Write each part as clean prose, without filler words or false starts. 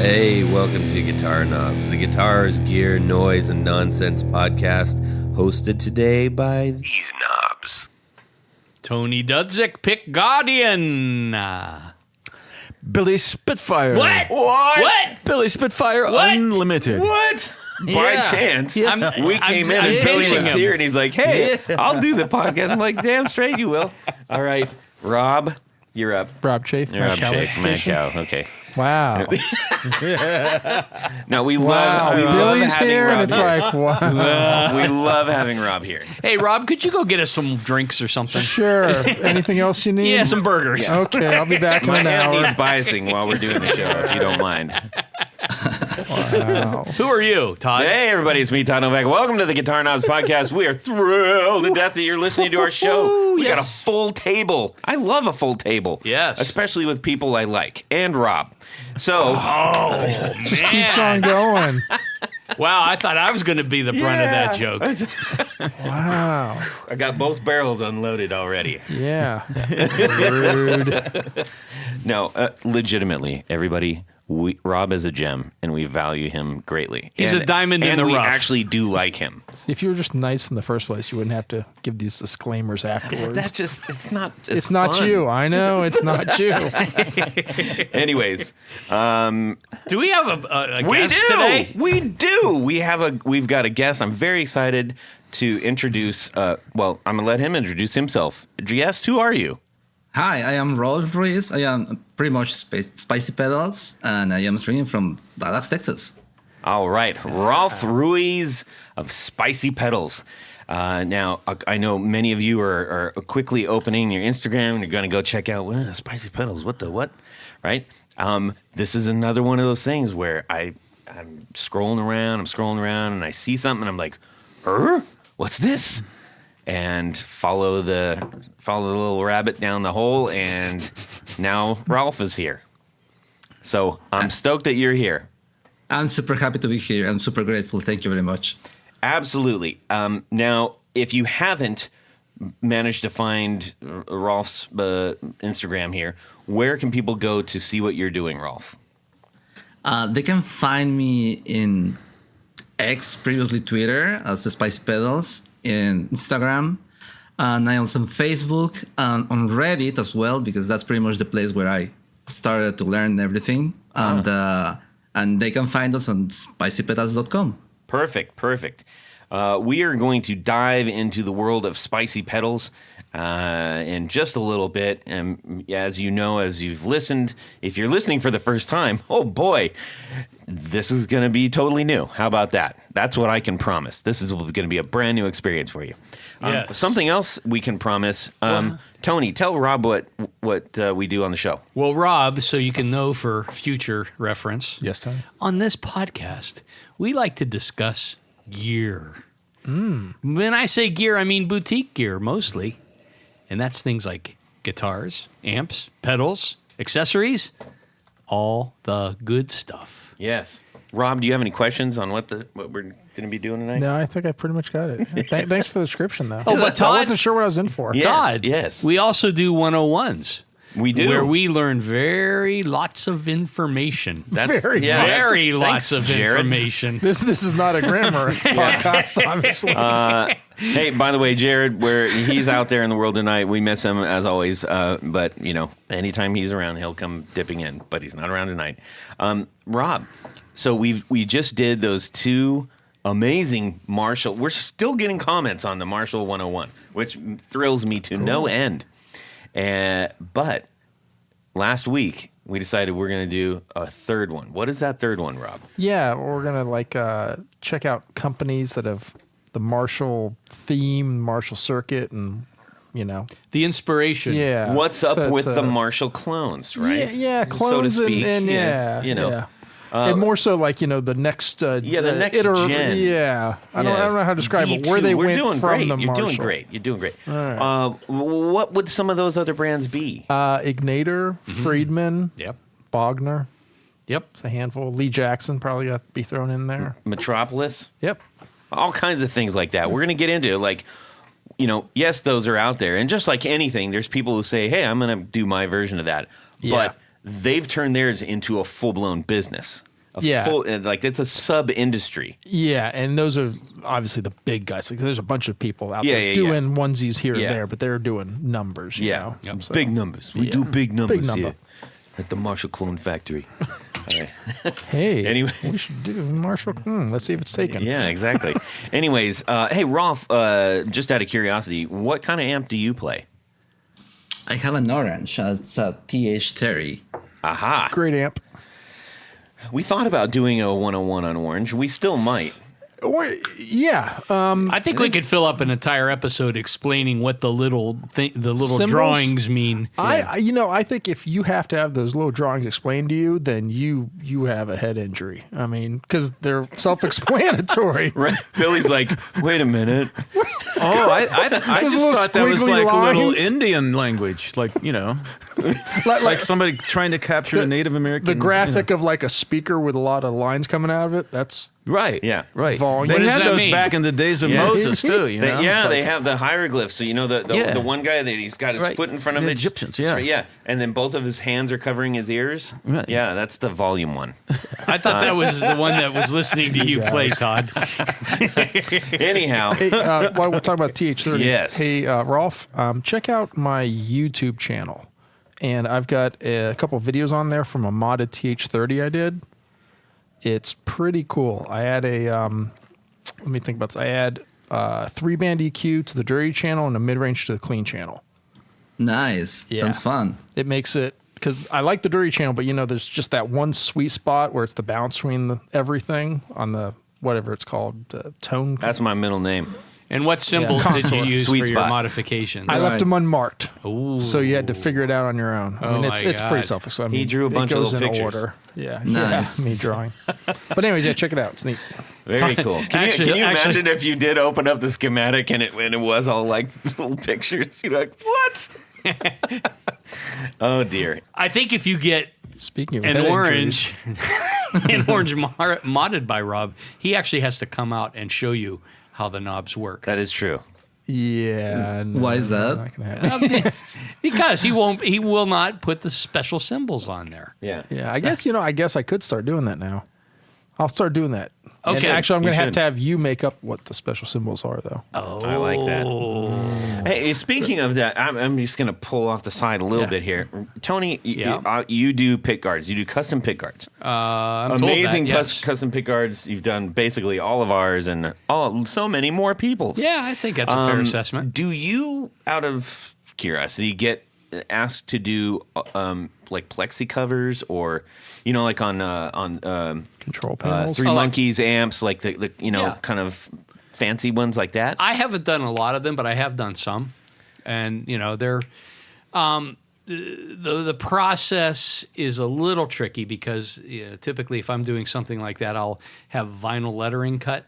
Hey, welcome to Guitar Knobs, the guitars, gear, noise, and nonsense podcast, hosted today by these knobs. Tony Dudzik, Pick Guardian. Billy Spitfire. What? Billy Spitfire What? Unlimited. What? By chance, we came in and Billy was pinching him. here, and he's like, hey, I'll do the podcast. I'm like, damn straight you will. All right, Rob, you're up. Rob Chafe. You're up, Chafe. Mad cow. Okay. Wow. No, we Wow. love Billy's having here, Rob and it's here. like, wow. We love having Rob here. Hey, Rob, could you go get us some drinks or something? Sure. Anything else you need? Yeah, some burgers. Okay, I'll be back in My an hand hour. needs biasing while we're doing the show, if you don't mind. Wow. Who are you, Todd? Hey, everybody, it's me, Todd Novak. Welcome to the Guitar Knobs podcast. We are thrilled to death that you're listening to our show. We got a full table. I love a full table. Yes. Especially with people I like. And Rob. So, Just keeps on going. Wow, I thought I was going to be the brunt of that joke. Wow. I got both barrels unloaded already. Yeah. Rude. No, legitimately, everybody, Rob is a gem, and we value him greatly. He's a diamond in the rough. And rough. we actually do like him. See, if you were just nice in the first place, you wouldn't have to give these disclaimers afterwards. That's just, it's not not you. I know. It's not you. Anyways, Do we have a we guest do. today? We do. We've got a guest. I'm very excited to introduce. Well, I'm gonna let him introduce himself. Guest, who are you? Hi, I am Rolf Ruiz. I am pretty much Spicy Pedals, and I am streaming from Dallas, Texas. All right, Rolf Ruiz of Spicy Pedals. Now, I know many of you are quickly opening your Instagram and you're going to go check out Spicy Pedals. What the what? Right? This is another one of those things where I'm scrolling around, and I see something, and I'm like, what's this? And follow the little rabbit down the hole, and now Rolf is here. So I'm stoked that you're here. I'm super happy to be here. I'm super grateful. Thank you very much. Absolutely. Now, if you haven't managed to find Rolf's Instagram here, where can people go to see what you're doing, Rolf? They can find me in X, previously Twitter, as Spicy Pedals, in Instagram, and I also on Facebook, and on Reddit as well, because that's pretty much the place where I started to learn everything. And they can find us on spicypedals.com. Perfect. We are going to dive into the world of Spicy Pedals in just a little bit. And as you know, as you've listened, if you're listening for the first time, oh boy, this is going to be totally new. How about that? That's what I can promise. This is going to be a brand new experience for you. Yes. Something else we can promise. Tony, tell Rob what we do on the show. Well, Rob, so you can know for future reference, Yes, Tony. on this podcast, we like to discuss gear. When I say gear, I mean boutique gear mostly. And that's things like guitars, amps, pedals, accessories, all the good stuff. Yes. Rob, do you have any questions on what we're going to be doing tonight? No, I think I pretty much got it. Thanks for the description, though. Oh, but Todd- I wasn't sure what I was in for. Yes, Todd, yes. we also do 101s. We do. Where we learn very lots of information. Very Very Thanks, lots of Jared. information. This is not a grammar podcast, obviously. Hey, by the way, Jared, he's out there in the world tonight. We miss him as always. But anytime he's around, he'll come dipping in. But he's not around tonight. Rob, so we just did those two amazing Marshall. We're still getting comments on the Marshall 101, which thrills me to no end. But last week we decided we're going to do a third one. What is that third one, Rob? Yeah, we're going to check out companies that have the Marshall theme, Marshall circuit, and, The inspiration. yeah. What's up to- with to- the Marshall clones, right? Yeah, so to clones speak. and yeah. yeah. And more so like, the next the next gen. Yeah. I don't know how to describe it. Where V2. they We're went doing from great. the You're Marshall. doing great. All right. What would some of those other brands be? Ignator, Friedman, Yep. Bogner. Yep. It's a handful. Lee Jackson probably got to be thrown in there. Metropolis? Yep. All kinds of things like that. We're going to get into like, yes, those are out there. And just like anything, there's people who say, hey, I'm going to do my version of that. Yeah. But they've turned theirs into a full-blown business. Yeah. full, like it's a sub industry. Yeah, and those are obviously the big guys. Like, there's a bunch of people out there Yeah. doing onesies here Yeah. and there, but they're doing numbers. You know? So- Big numbers. We Yeah. do big numbers Big number. here at the Marshall Clone Factory. Hey, Anyway. we should do Marshall. Let's see if it's taken. Yeah, exactly. Anyways, hey Rolf, just out of curiosity, what kind of amp do you play? I have an orange. It's a TH30. Aha. Great amp. We thought about doing a 101 on Orange. We still might. Or, yeah. I think we could fill up an entire episode explaining what the little Symbols? drawings mean. I think if you have to have those little drawings explained to you, then you have a head injury. I mean, because they're self-explanatory. Right. Billy's like, wait a minute. Oh, I Those just little thought that was squiggly like a little lines. Indian language, like like somebody trying to capture a Native American. The graphic of like a speaker with a lot of lines coming out of it. That's right? Yeah. right. Volume. They What does had that those mean? back in the days of Yeah. Moses too. You know, It's They like- have the hieroglyphs. So you know Yeah. the one guy that he's got his Right. foot in front of The it. Egyptians, yeah. Yeah. And then both of his hands are covering his ears. Right. Yeah, that's the volume one. I thought that was the one that was listening to you play, Todd. Anyhow. Hey, while we're talking about TH30, Yes. Hey, Rolf, check out my YouTube channel, and I've got a couple videos on there from a modded TH30 I did. It's pretty cool. I add a let me think about this. I add 3-band EQ to the dirty channel and a mid-range to the clean channel. Nice. Yeah. Sounds fun. It makes it, because I like the dirty channel, but there's just that one sweet spot where it's the balance between everything on the whatever it's called, tone. That's my middle name. And what symbols Yeah. did you Contour. use Sweet for your spot. modifications? I left Right. them unmarked, Ooh. so you had to figure it out on your own. I Oh mean, my it's pretty God. self-explanatory. He drew a bunch it of goes little in pictures. order. Yeah, Nice. yeah, me drawing. But anyways, yeah, check it out. It's neat. Very cool. Can Actually- you actually- imagine if you did open up the schematic and it was all like little pictures? You're like, what? Oh dear. I think if you get Speaking of an head orange, modded by Rob, he actually has to come out and show you how the knobs work. That is true. injuries, yeah. no, Why is that? not gonna happen. Because he will not put the special symbols on there. Yeah. Yeah, I guess I could start doing that now. I'll start doing that. And Okay, actually, I'm you going to should. have you make up what the special symbols are, though. Oh, I like that. Hey, speaking of that, I'm just going to pull off the side a little Yeah. bit here. Tony, Yeah. you do pick guards. You do custom pick guards. I'm Amazing told that, yes. custom pick guards. You've done basically all of ours and so many more people's. Yeah, I think that's a fair assessment. Do you, out of curiosity, get asked to do like plexi covers or, like on Control panels. Three Monkeys amps, like the Yeah. kind of fancy ones like that? I haven't done a lot of them, but I have done some, and they're the process is a little tricky because typically if I'm doing something like that, I'll have vinyl lettering cut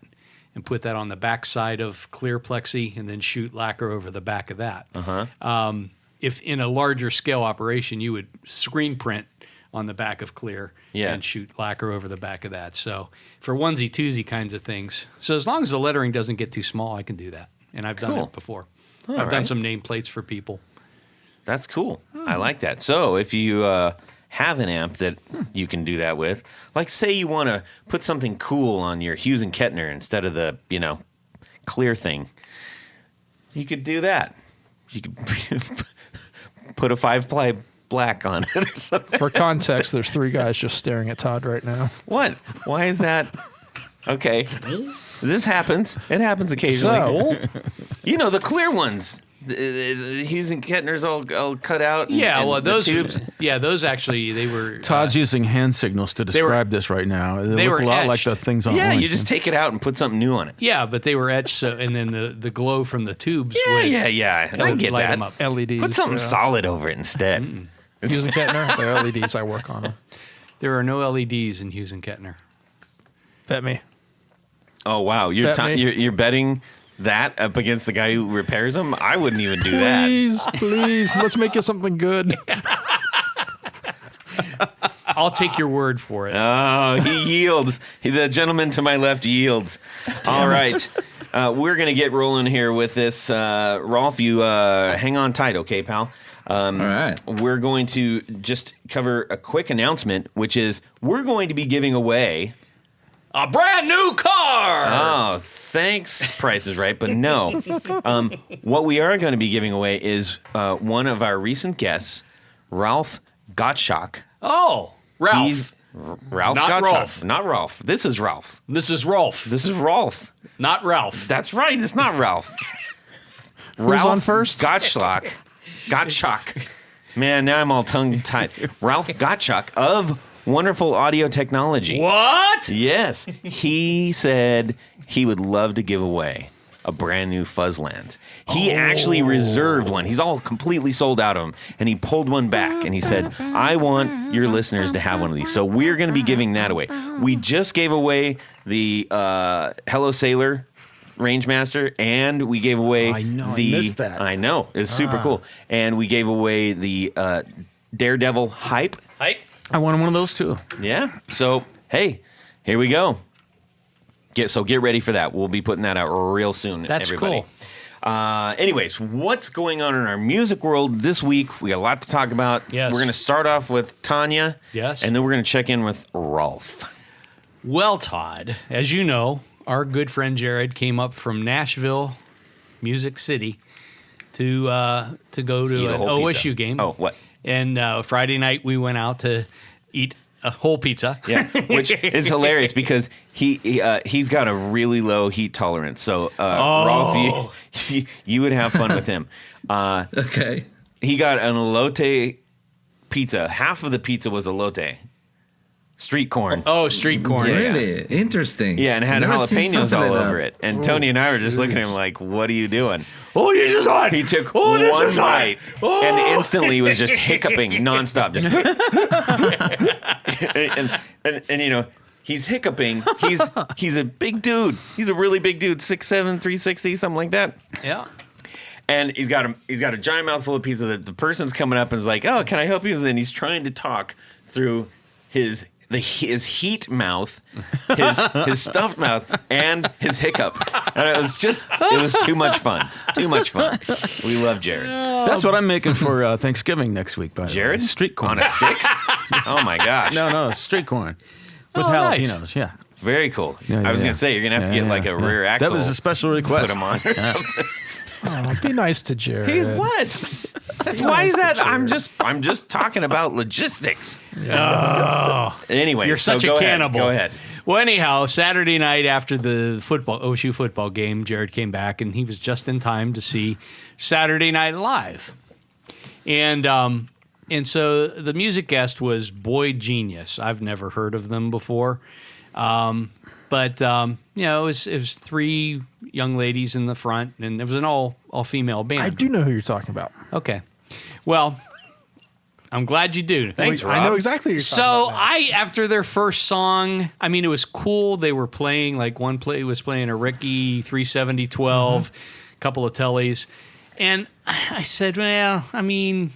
and put that on the back side of clear plexi and then shoot lacquer over the back of that. If in a larger scale operation, you would screen print on the back of clear Yeah. and shoot lacquer over the back of that. So for onesie twosie kinds of things. So as long as the lettering doesn't get too small, I can do that. And I've done Cool. it before. All I've done right. some nameplates for people. That's cool. I like that. So if you have an amp that you can do that with, like say you want to put something cool on your Hughes and Kettner instead of the, clear thing, you could do that. You could put a 5-ply black on it or something. For context, there's 3 guys just staring at Todd right now. What? Why is that? Okay. This happens. It happens occasionally. So, The clear ones. The Hughes and Kettner's all cut out. Yeah, and well, the those tubes. those actually they were Todd's using hand signals to were- describe this right now. They they look were a lot like etched. the things on Yeah, Orange. you just take it out and put something new on it. yeah, but they were etched. So, and then the glow from the tubes. would Yeah. I would get light that. them up. LEDs. Put something yeah. solid over it instead. Hughes and Kettner, they're LEDs. I work on them. There are no LEDs in Hughes and Kettner. Bet me. Oh wow, you're Bet me. you're betting that up against the guy who repairs them? I wouldn't even do that. Please, let's make it something good. I'll take your word for it. Oh, he yields. The gentleman to my left yields. All right. we're going to get rolling here with this. Rolf, you hang on tight, okay, pal? All right. We're going to just cover a quick announcement, which is we're going to be giving away A brand new car. Oh, thanks, Price is Right, but no. What we are going to be giving away is one of our recent guests, Rolf Gottschalk. Oh, Ralph. Ralph Not Gottschalk. Rolf. Not Rolf. This is Rolf. This is Rolf. This is Rolf. Not Ralph. That's right. It's not Ralph. Who's on first? Gottschalk. Man, now I'm all tongue-tied. Ralph Gottschalk of Wonderful Audio Technology. What? Yes. He said he would love to give away a brand new Fuzzland. He actually reserved one. He's all completely sold out of them. And he pulled one back and he said, I want your listeners to have one of these. So we're going to be giving that away. We just gave away the Hello Sailor Rangemaster, and we gave away I know, I the missed that. I know, it's super cool. And we gave away the Daredevil Hype. I wanted one of those too. Yeah. So hey, here we go. Get ready for that. We'll be putting that out real soon. That's everybody. cool. Anyways, what's going on in our music world this week? We got a lot to talk about. Yes. We're going to start off with Tanya. Yes. And then we're going to check in with Rolf. Well, Todd, as you know, our good friend Jared came up from Nashville, Music City, to go Eat to a an whole OSU pizza. game. Oh, what? And Friday night we went out to eat a whole pizza. Yeah, which is hilarious because he's got a really low heat tolerance. So Rolf, you would have fun with him. Okay. He got an elote pizza. Half of the pizza was elote. Street corn. Oh, street corn. Yeah. Really interesting. Yeah, and it had Never seen jalapenos something all like over that. it. And Tony and I were just looking at him like, what are you doing? Oh, this is hot. He took Oh, this one is hot. bite Oh. and instantly was just hiccuping nonstop. Just and you know, he's hiccuping. He's a big dude. He's a really big dude, 6'7", 360, something like that. Yeah. And he's got a giant mouthful of pizza that the person's coming up and is like, oh, can I help you? And he's trying to talk through his heat mouth, his stuffed mouth, and his hiccup. And it was too much fun. Too much fun. We love Jared. That's what I'm making for Thanksgiving next week. By the way. Jared? Street corn. On a stick? Oh my gosh. No, street corn with Oh, jalapenos. nice. Yeah. Very cool. Yeah, I was yeah. going to say, you're going to have to get like a rear axle. That was a special Put request. him on or something. Oh, be nice to Jared. He's what? Why is that? I'm just talking about logistics. Anyway, You're such so a go ahead. cannibal. Go ahead. Well, anyhow, Saturday night after the OSU football game, Jared came back and he was just in time to see Saturday Night Live. And so the music guest was Boyd Genius. I've never heard of them before. But you know, it was three young ladies in the front, and it was an all-female band. I do know who you're talking about. Okay. Well, I'm glad you do. Thanks, Rob. I know exactly who you're talking So about. after their first song, I mean, it was cool. They were playing, like one play was playing a Ricky 370-12, couple of tellies. And I said, well, I mean,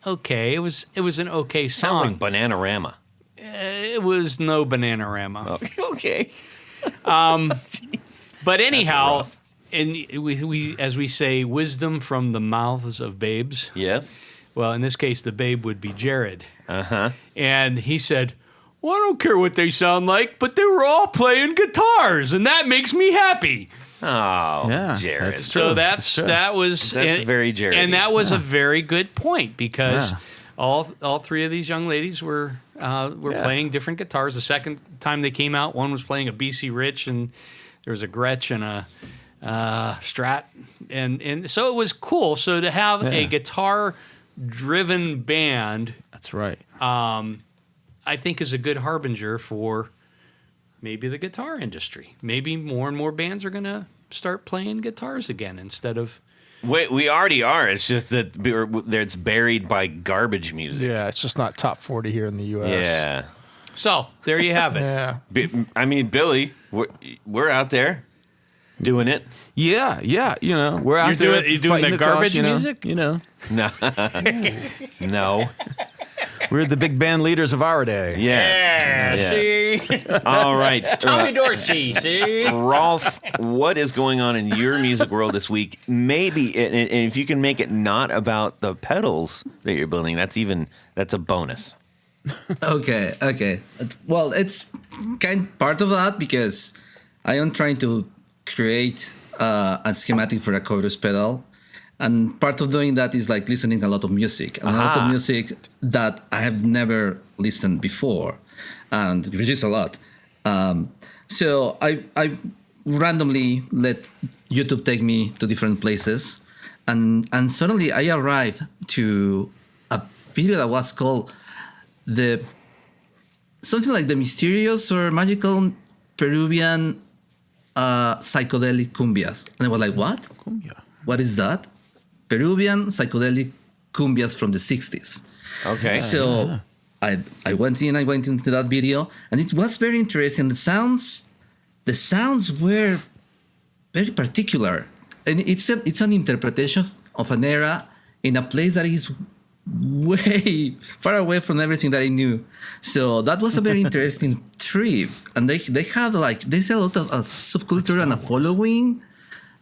okay, it was an okay Sounds song. like Bananarama. It was no Bananarama. Okay. But anyhow, and we as we say, wisdom from the mouths of babes. Yes. Well, in this case, the babe would be Jared. Uh-huh. And he said, well, I don't care what they sound like, but they were all playing guitars, and that makes me happy. Oh, Yeah, Jared. that's So true. that was very Jared-y. and that was a very good point because Yeah. all three of these young ladies were playing different guitars. The second time they came out, one was playing a BC Rich, and there was a Gretsch and a Strat, and so it was cool. So to have a guitar-driven band, That's right. I think is a good harbinger for maybe the guitar industry. Maybe more and more bands are going to start playing guitars again instead of. We already are. It's just that it's buried by garbage music. Yeah, it's just not top 40 here in the U.S. Yeah. So there you have it. Yeah. I mean, Billy, we're out there doing it. Yeah. You know, we're out You're there. doing- you're doing fighting the cause, garbage you know, music? You know, No. No. we're the big band leaders of our day. Yes. Yeah, Yes. see? See? All right. Tommy Dorsey, see? Rolf, what is going on in your music world this week? Maybe, and if you can make it not about the pedals that you're building, that's a bonus. Okay. Well, it's kind part of that because I am trying to create a schematic for a chorus pedal. And part of doing that is like listening a lot of music, and a lot of music that I have never listened before, and which is a lot. So I randomly let YouTube take me to different places, and suddenly I arrived to a video that was called something like the mysterious or magical Peruvian psychedelic cumbias, and I was like, what? Cumbia. What is that? Peruvian psychedelic cumbias from the 60s. Okay. So I went into that video, and it was very interesting. The sounds were very particular, and it's an interpretation of an era in a place that is way far away from everything that I knew. So that was a very interesting trip, and they have there's a lot of a subculture and a following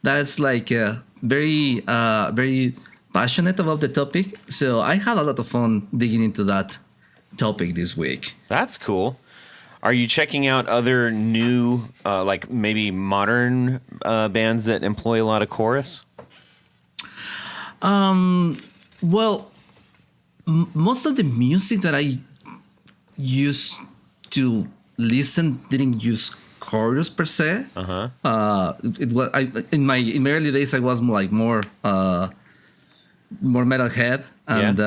that's like very passionate about the topic. So I had a lot of fun digging into that topic this week. That's cool. Are you checking out other new, like maybe modern bands that employ a lot of chorus? Well, most of the music that I used to listen didn't use chorus per se. It was in my early days I was more metalhead, and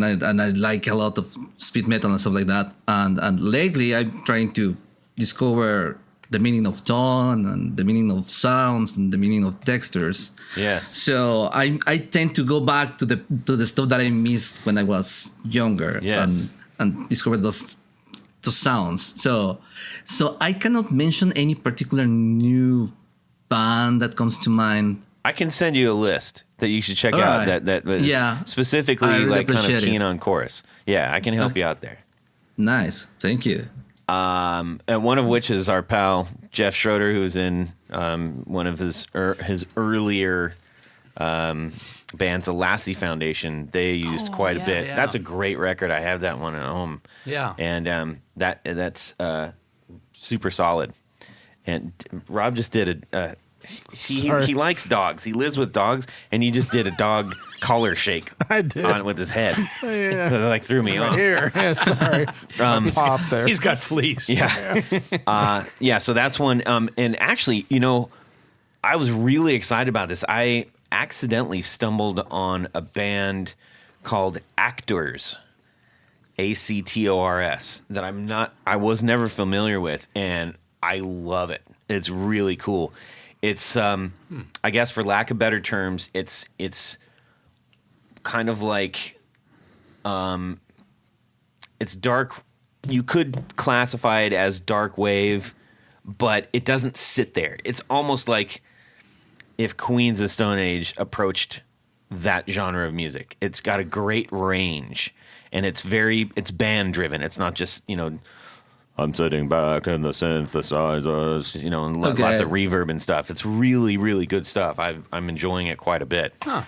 I like a lot of speed metal and stuff like that. And lately I'm trying to discover the meaning of tone and the meaning of sounds and the meaning of textures. Yes. So I tend to go back to the stuff that I missed when I was younger. Yes. And discover those sounds. So I cannot mention any particular new band that comes to mind. I can send you a list that you should check All out right. that is specifically I really like kind of appreciate keen it. on chorus. Yeah, I can help you out there. Nice. Thank you. And one of which is our pal Jeff Schroeder, who's in one of his earlier bands, the Lassie Foundation. They used quite a bit. yeah. That's a great record. I have that one at home. Yeah. And that's super solid. And Rob just did he likes dogs. He lives with dogs, and he just did a dog collar shake I did. on it with his head. Yeah. That like threw me off. Here. Yeah, sorry. Pop there. He's got fleas. Yeah. So that's one. And actually, I was really excited about this. I accidentally stumbled on a band called Actors, Actors, that I was never familiar with, and I love it. It's really cool. It's, I guess, for lack of better terms, it's kind of like, it's dark. You could classify it as dark wave, but it doesn't sit there. It's almost like if Queens of Stone Age approached that genre of music. It's got a great range, and it's band driven. It's not just, I'm sitting back in the synthesizers, and lots of reverb and stuff. It's really, really good stuff. I'm enjoying it quite a bit. Huh.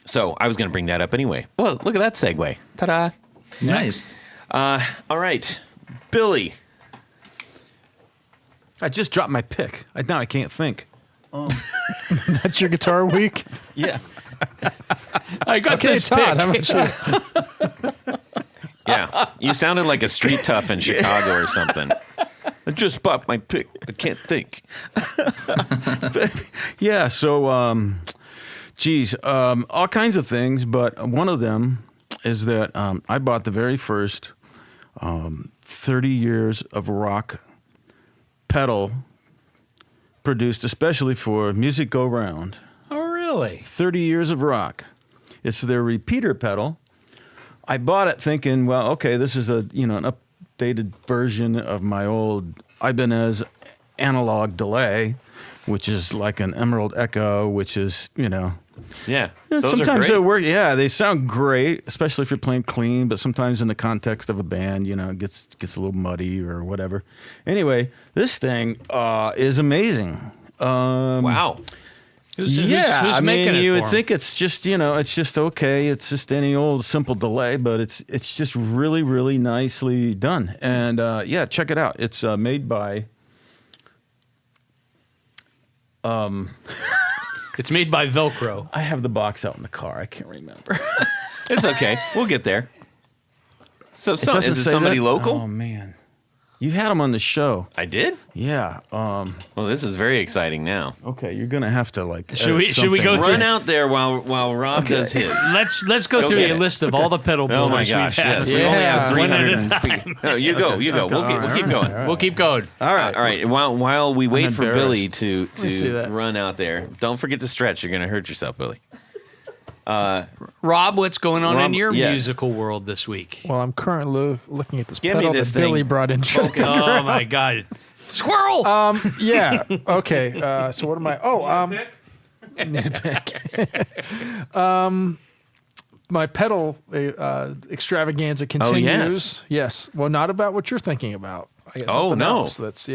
So I was going to bring that up anyway. Well, look at that segue. Ta-da. Nice. All right. Billy. I just dropped my pick. Now I can't think. That's your guitar week? Yeah. I got Okay, this Todd, pick. how about you? Yeah. You sounded like a street tough in Chicago or something. I just bought my pick. I can't think. Yeah, so, all kinds of things, but one of them is that I bought the very first 30 years of rock pedal produced especially for Music Go Round. Oh, really? 30 years of rock. It's their repeater pedal. I bought it thinking, well, okay, this is an updated version of my old Ibanez analog delay, which is like an Emerald Echo, which is, Yeah. Yeah, Those are sometimes great. they work. Yeah, they sound great, especially if you're playing clean. But sometimes in the context of a band, it gets a little muddy or whatever. Anyway, this thing is amazing. Wow. Who's I making mean, it you for would him? think it's just it's just okay. It's just any old simple delay, but it's just really really nicely done. And yeah, check it out. It's made by. It's made by Velcro. I have the box out in the car. I can't remember. It's okay. We'll get there. So, It doesn't is it say somebody that? local? Oh man, you had him on the show. I did? Yeah. Well, this is very exciting now. Okay, you're gonna have to Should we go through- Run out there while Rob does his. Let's go through Okay. a list of all the pedal Oh my builders gosh, we've had. yes. We only have One at 300. a time. No, you go. We'll keep going. We'll keep going. All right. All right. While we wait for embarrassed. Billy to see that. run out there, don't forget to stretch. You're going to hurt yourself, Billy. Rob, what's going on in Rob, your yes. musical world this week? Well, I'm currently looking at this Give me pedal this that Billy thing. brought in. Oh my God, squirrel! Yeah. Okay. So what am I? Oh, my pedal extravaganza continues. Yes. Well, not about what you're thinking about. I guess Oh, something no. else. That's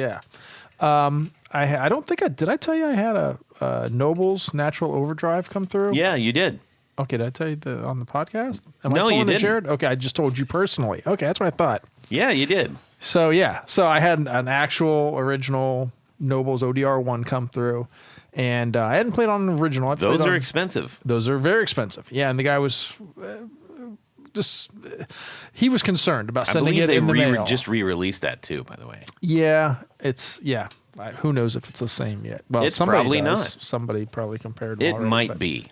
I don't think did I tell you I had a Noble's natural overdrive come through? Yeah, you did. Okay. Did I tell you on the podcast? Am No, I you pulling a didn't. Jared? Okay. I just told you personally. Okay. That's what I thought. Yeah, you did. So yeah, so I had an actual original Noble's ODR one come through, and I hadn't played on an original. I played Those are on- expensive. Those are very expensive. Yeah, and the guy was he was concerned about I sending believe it they in the mail. just re-released that too, by the way. Yeah, who knows if it's the same yet? Well, It's somebody probably does. not. Somebody probably compared. It already, might but- be.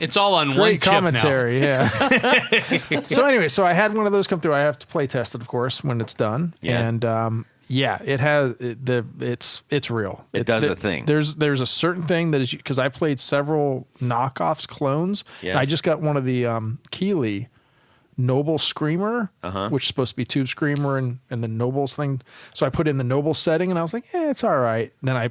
It's all on one Great chip commentary, yeah. So anyway, so I had one of those come through. I have to play test it, of course, when it's done. Yeah. And yeah, it has it's real. It does a thing. There's a certain thing that is because I played several knockoffs, clones. Yeah. And I just got one of the Keeley Noble Screamer, which is supposed to be Tube Screamer and the Nobles thing. So I put in the Noble setting, and I was like, yeah, it's all right. Then I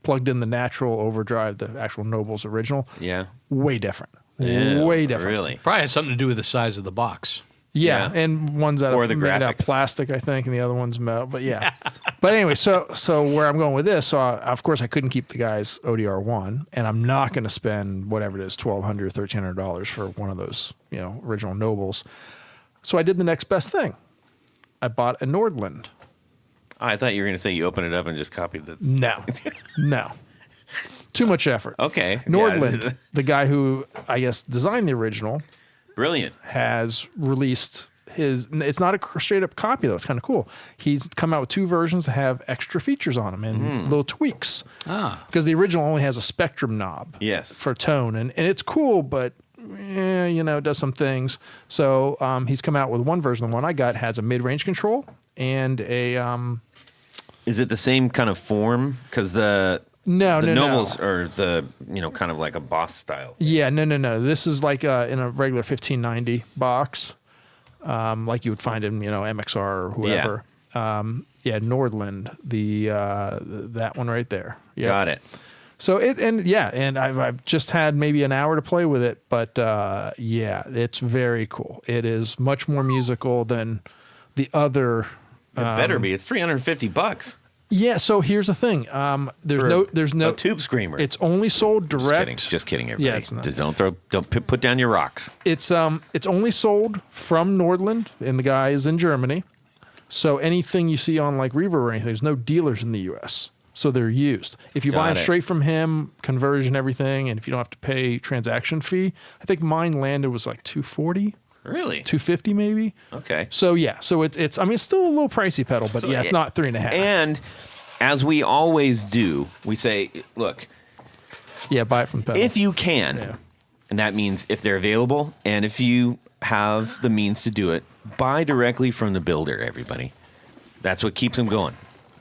plugged in the natural overdrive, the actual Nobles original. Yeah. Way different. Yeah, Way different. Really? now. Probably has something to do with the size of the box. Yeah, Yeah. and one's out Or of the made out of graphics. plastic, I think, and the other one's metal. But yeah, but anyway, so where I'm going with this, so of course I couldn't keep the guy's ODR one, and I'm not going to spend whatever it is, $1,200 or $1,300 for one of those, original Nobles. So I did the next best thing. I bought a Nordland. I thought you were going to say you opened it up and just copied the. No, too much effort. Okay. Nordland, Yeah. the guy who I guess designed the original, Brilliant. has released it's not a straight up copy though. It's kind of cool. He's come out with two versions that have extra features on them and little tweaks. Because the original only has a spectrum knob. Yes. For tone, and it's cool, but it does some things. So he's come out with one version. The one I got has a mid range control and a Is it the same kind of form? Because the no. Nobles are the kind of like a Boss style. Yeah, no. This is like in a regular 1590 box, like you would find in MXR or whoever. Yeah, Nordland, that one right there. Yeah. Got it. So and I've just had maybe an hour to play with it, but yeah, it's very cool. It is much more musical than the other. It better be. It's $350. Yeah. So here's the thing. There's no a tube screamer. It's only sold direct. Just kidding, everybody. Yeah, it's not. Just don't put down your rocks. It's only sold from Nordland, and the guy is in Germany. So anything you see on like Reverb or anything, there's no dealers in the U.S. So they're used. If you buy them Got it. straight from him, conversion, everything, and if you don't have to pay transaction fee, I think mine landed was like $240, Really? $250 maybe. Okay. So yeah, so it's I mean it's still a little pricey pedal, but yeah, it's not 3.5. And as we always do, we say, look, yeah, buy it from pedal. if you can, Yeah. and that means if they're available, and if you have the means to do it, buy directly from the builder, everybody. That's what keeps them going.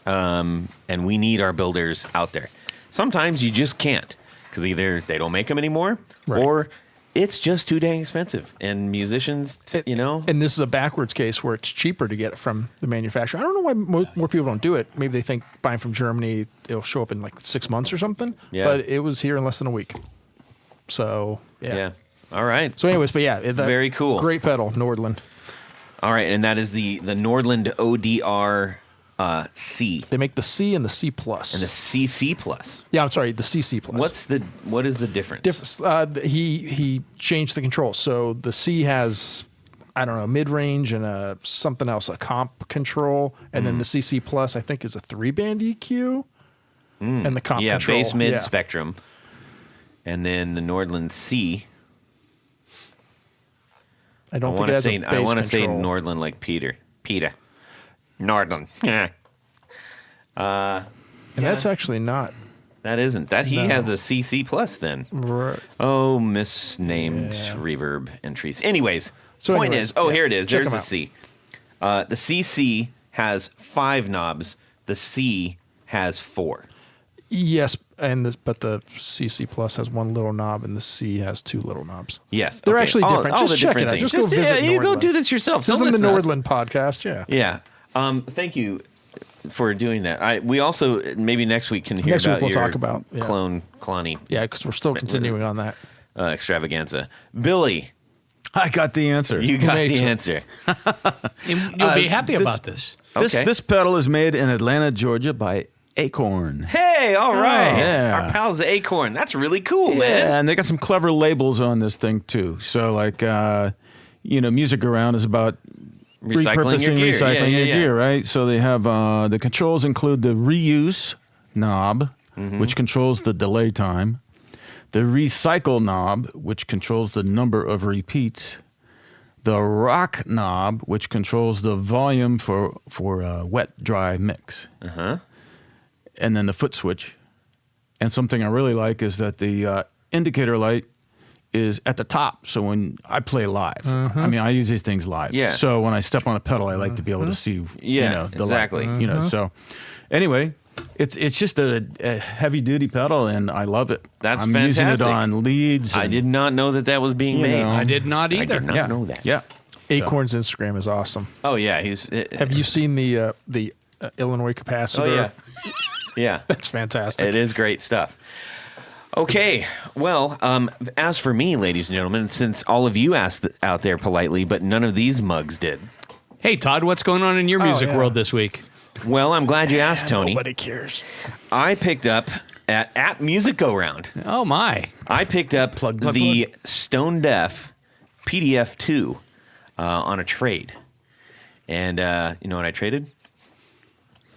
And we need our builders out there. Sometimes you just can't because either they don't make them anymore Right. or it's just too dang expensive. And musicians, And this is a backwards case where it's cheaper to get it from the manufacturer. I don't know why more people don't do it. Maybe they think buying from Germany, it'll show up in like 6 months or something. Yeah. But it was here in less than a week. So Yeah. All right. So, anyways, but yeah, Very cool. Great pedal, Nordland. All right, and that is the Nordland ODR C They make the C and the C plus. and the CC plus. Yeah, I'm sorry, the CC plus. What is the difference? He changed the control. So the C has, I don't know, mid range and something else, a comp control, and then the CC plus I think is a 3-band EQ, and the comp control. Bass, mid, spectrum, and then the Nordland C. I want to say Nordland like Peter. Nordland. Yeah. And that's actually not. That isn't. He has a CC plus then. Right. Oh, misnamed reverb entries. Anyways, point is, here it is. Check There's them the C. The CC has 5 knobs. The C has 4. Yes, but the CC plus has 1 little knob and the C has 2 little knobs. Yes. They're actually different. All Just the check it different out. things. Just go visit you go Nordland. do this yourself. This Don't isn't the listen to us. Nordland podcast, yeah. Yeah. Thank you for doing that. We also, maybe next week, can hear Next week about we'll your talk about, cloney Yeah, because we're still continuing on that. extravaganza. Billy, I got the answer. you got Made the it. answer. And you'll be happy about this. Okay. This pedal is made in Atlanta, Georgia by Acorn. Hey, all right. yeah. Our pals at Acorn. That's really cool, Yeah, man. and they got some clever labels on this thing too. So like, Music Around is about Recycling your gear. recycling Yeah, your yeah. gear, right? So they have the controls include the reuse knob, Mm-hmm. which controls the delay time, the recycle knob, which controls the number of repeats, the rock knob, which controls the volume for wet dry mix, and then the foot switch. And something I really like is that the indicator light is at the top. So when I play live, I mean, I use these things live. Yeah. So when I step on a pedal, I like to be able to see, Yeah, the exactly. light. So anyway, it's just a heavy duty pedal, and I love it. That's I'm using it fantastic. on leads. I and- did not know that was being You made. know. I did not I either. did not know that. Yeah. Acorn's Instagram is awesome. Oh, yeah. Have you seen the Illinois capacitor? Oh, yeah. Yeah. That's fantastic. It is great stuff. Okay, well, as for me, ladies and gentlemen, since all of you asked out there politely, but none of these mugs did. Hey, Todd, what's going on in your music yeah. world this week? Well, I'm glad you asked, Tony. Nobody cares. I picked up at Music Go Round. Oh, my. I picked up the Stone Deaf PDF 2 on a trade. And you know what I traded?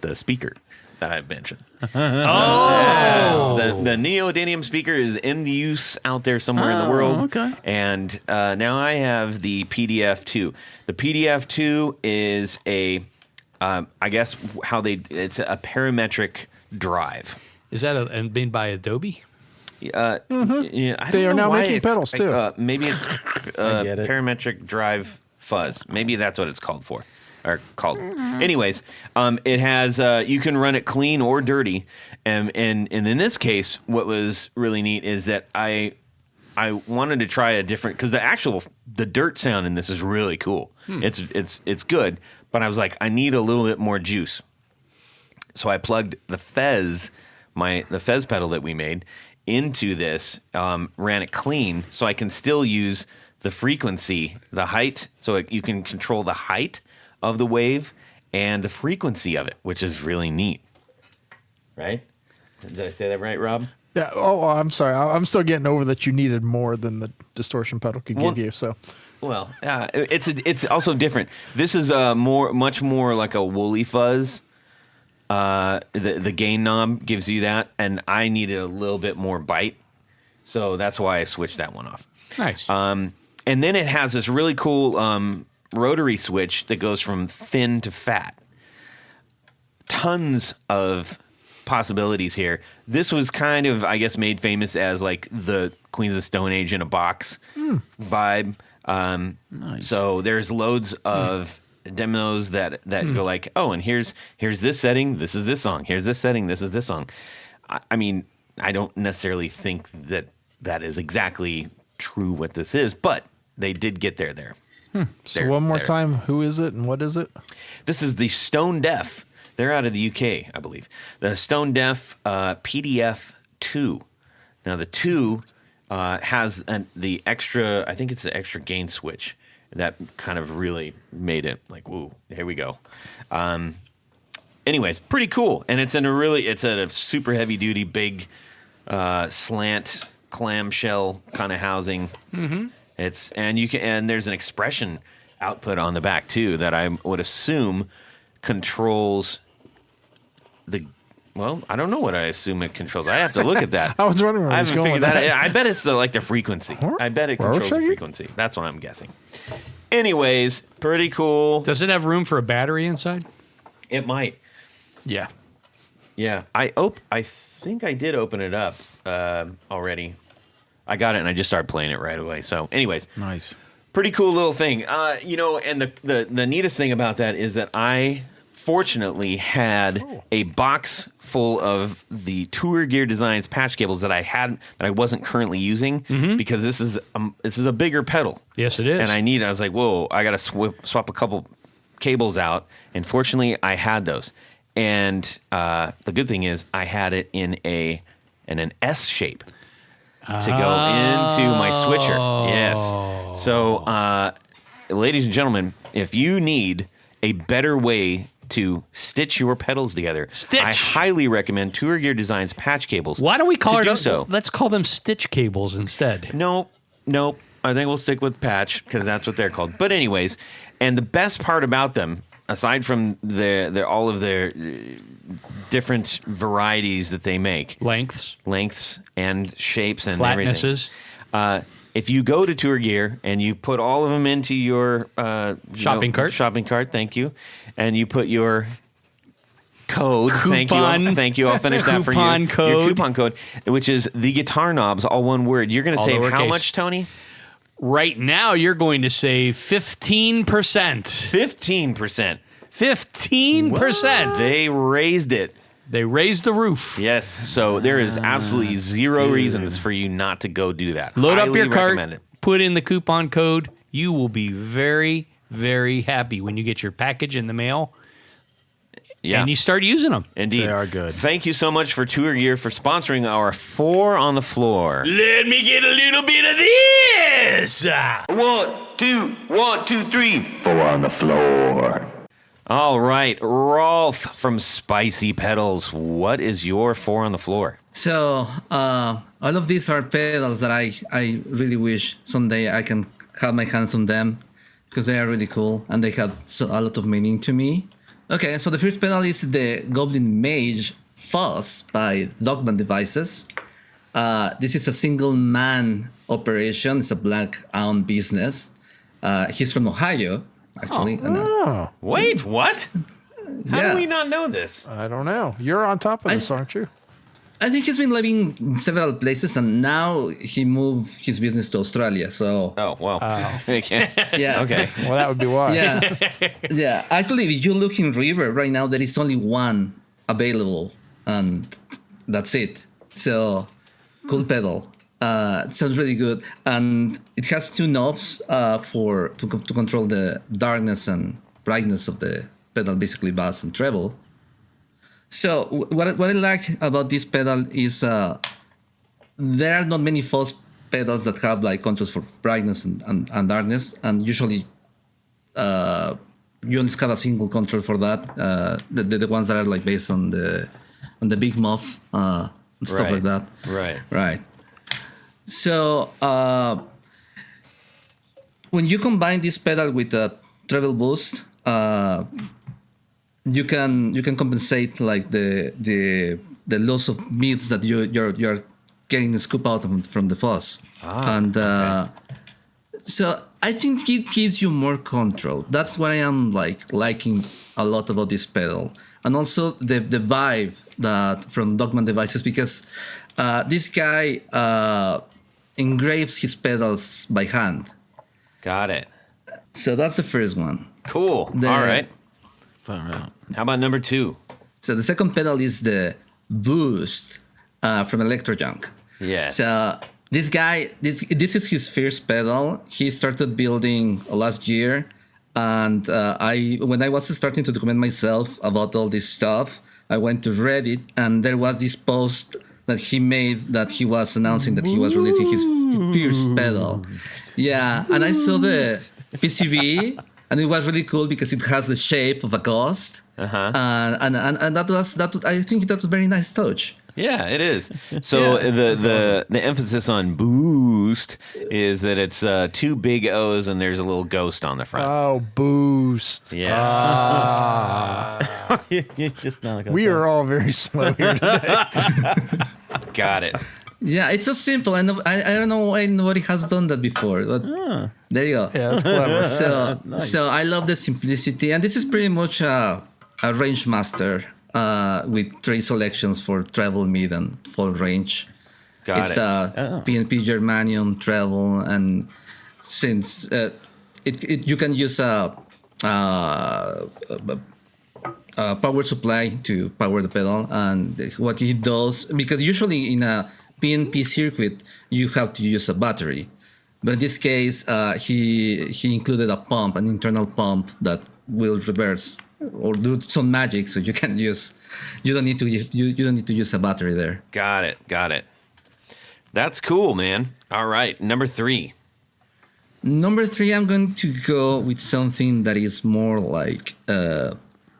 The speaker that I've mentioned. Oh! Yes, the neodymium speaker is in use out there somewhere in the world. Okay. And now I have the PDF 2. The PDF 2 is I guess it's a parametric drive. Is that made by Adobe? Yeah, I don't They are know now why making it's- pedals, too. Maybe it's get it. parametric drive fuzz. Maybe that's what it's called for. Or called. Anyways, it has you can run it clean or dirty, and in this case, what was really neat is that I wanted to try a different, because the dirt sound in this is really cool. It's good, but I was like, I need a little bit more juice, so I plugged the fez pedal that we made into this, ran it clean, so I can still use the frequency, the height, so you can control the height of the wave and the frequency of it, which is really neat. Right? Did I say that right, Rob? Yeah. Oh, I'm sorry. I'm still getting over that you needed more than the distortion pedal could Well- give you. So Well, it's also different. This is much more like a woolly fuzz. The gain knob gives you that, and I needed a little bit more bite, so that's why I switched that one off. Nice. And then it has this really cool rotary switch that goes from thin to fat. Tons of possibilities here. This was kind of, I guess, made famous as like the Queens of Stone Age in a box vibe. Nice. So there's loads of demos that go like, oh, and here's this setting, this is this song. Here's this setting, this is this song. I mean, I don't necessarily think that is exactly true what this is, but they did get there. so one more time, who is it and what is it? This is the Stone Deaf. They're out of the UK, I believe. The Stone Deaf PDF 2. Now, the 2 has the extra, I think it's the extra gain switch that kind of really made it like, woo, here we go. Anyways, pretty cool. And it's a super heavy duty, big slant clamshell kind of housing. Mm-hmm. And there's an expression output on the back too that I would assume controls I don't know what I assume it controls. I have to look at that. I was wondering where I I was haven't going figured with that. that. I bet it's the frequency. I bet it controls the frequency. That's what I'm guessing. Anyways, pretty cool. Does it have room for a battery inside? It might. Yeah. Yeah. I think I did open it up already. I got it and I just started playing it right away. So, anyways, Nice. pretty cool little thing. And the neatest thing about that is that I fortunately had a box full of the Tour Gear Designs patch cables that I wasn't currently using because this is a bigger pedal. Yes, it is. And I was like, whoa, I got to swap a couple cables out. And fortunately, I had those. And the good thing is I had it in an S shape to go into my switcher. Yes. So, ladies and gentlemen, if you need a better way to stitch your pedals together, I highly recommend Tour Gear Designs patch cables. Why don't we call it? So. Let's call them stitch cables instead. Nope. I think we'll stick with patch because that's what they're called. But anyways, and the best part about them, aside from all of their different varieties that they make, Lengths and shapes and flatnesses. everything. If you go to Tour Gear and you put all of them into your shopping cart, thank you, and you put your code, thank you, I'll finish that for you. Your coupon code, which is the guitar knobs, all one word. You're going to save how much, Tony? Right now, you're going to save 15%. 15%. 15%. They raised it. They raised the roof. Yes, so there is absolutely zero reasons for you not to go do that. Load up your cart, recommend it. put in the coupon code. You will be very, very happy when you get your package in the mail. Yeah. And you start using them. Indeed. They are good. Thank you so much for Tour Gear for sponsoring our 4 on the Floor. Let me get a little bit of this. 1, 2, 3. 4 on the floor. All right, Rolf from Spicy Pedals. What is your 4 on the floor? So all of these are pedals that I really wish someday I can have my hands on them because they are really cool and they have a lot of meaning to me. Okay, so the first pedal is the Goblin Mage Fuzz by Dogman Devices. This is a single man operation. It's a black-owned business. He's from Ohio, actually. Wait, what? How Yeah. do we not know this? I don't know. You're on top of this, aren't you? I think he's been living in several places, and now he moved his business to Australia. So Oh, well. yeah, Okay. Well, that would be why. yeah, yeah. Actually, if you look in reverb right now, there is only one available, and that's it. So cool pedal. It sounds really good, and it has 2 knobs to control the darkness and brightness of the pedal, basically bass and treble. So what I like about this pedal is there are not many fuzz pedals that have like controls for brightness and darkness, and usually you only have a single control for that. The ones that are like based on the big muff and stuff like that. Right. So when you combine this pedal with a treble boost, you can compensate like the loss of mids that you're getting the scoop out from the fuzz. So I think it gives you more control. That's what I am liking a lot about this pedal, and also the vibe that from Dogman Devices, because this guy engraves his pedals by hand. Got it. So that's the first one. Cool. All right. Far out. How about number 2? So the second pedal is the Boost from Electrojunk. Yes. So this guy, this is his first pedal. He started building last year, and when I was starting to document myself about all this stuff, I went to Reddit, and there was this post that he made that he was announcing that he was releasing his first pedal. Yeah, and I saw the PCB, and it was really cool because it has the shape of a ghost. And that was I think that's a very nice touch. Yeah, it is. So the emphasis on boost is that it's 2 big O's and there's a little ghost on the front. Oh, boost. Yes. Just not We are all very slow here today. Got it. Yeah, it's so simple. I don't know why nobody has done that before. But there you go. Yeah, that's clever. So I love the simplicity, and this is pretty much a range master with 3 selections for treble, mid, and full range. It's a PNP Germanium treble, and since you can use a power supply to power the pedal, and what he does, because usually in a PNP circuit you have to use a battery, but in this case he included a pump, an internal pump that will reverse or do some magic, so you don't need to use a battery there. Got it. That's cool, man. All right, number 3. Number 3, I'm going to go with something that is more like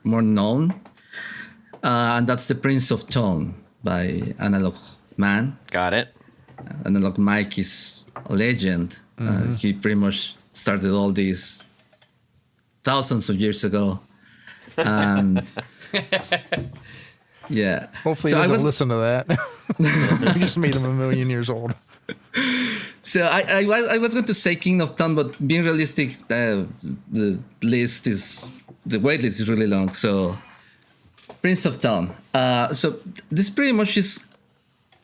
more known, and that's the Prince of Tone by Analog Man. Got it. Analog Mike is a legend. He pretty much started all these thousands of years ago. And yeah. Hopefully he doesn't listen to that. We just made him 1,000,000 years old. So I was going to say King of Tone, but being realistic, the wait list is really long. So Prince of Tone. So this pretty much is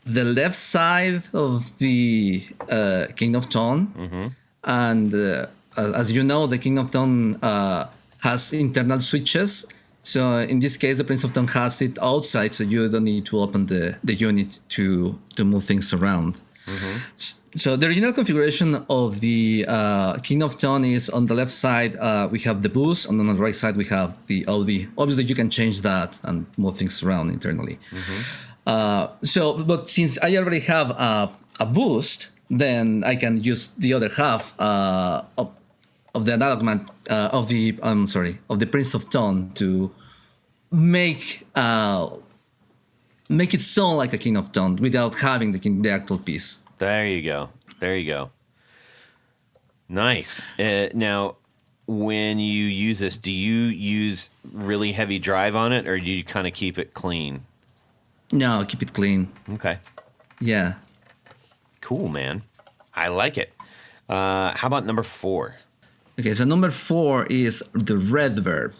the left side of the King of Tone, and as you know, the King of Tone has internal switches. So in this case, the Prince of Tone has it outside, so you don't need to open the unit to move things around. So the original configuration of the King of Tone is on the left side we have the boost, and on the right side we have the Audi. Obviously, you can change that and move things around internally. But since I already have a boost, then I can use the other half of the analog man of the Prince of Tone to make it sound like a King of Tone without having the actual piece. There you go. Nice. Now, when you use this, do you use really heavy drive on it, or do you kind of keep it clean? No, keep it clean. Okay. Yeah. Cool, man. I like it. How about number 4? Okay, so number 4 is the reverb.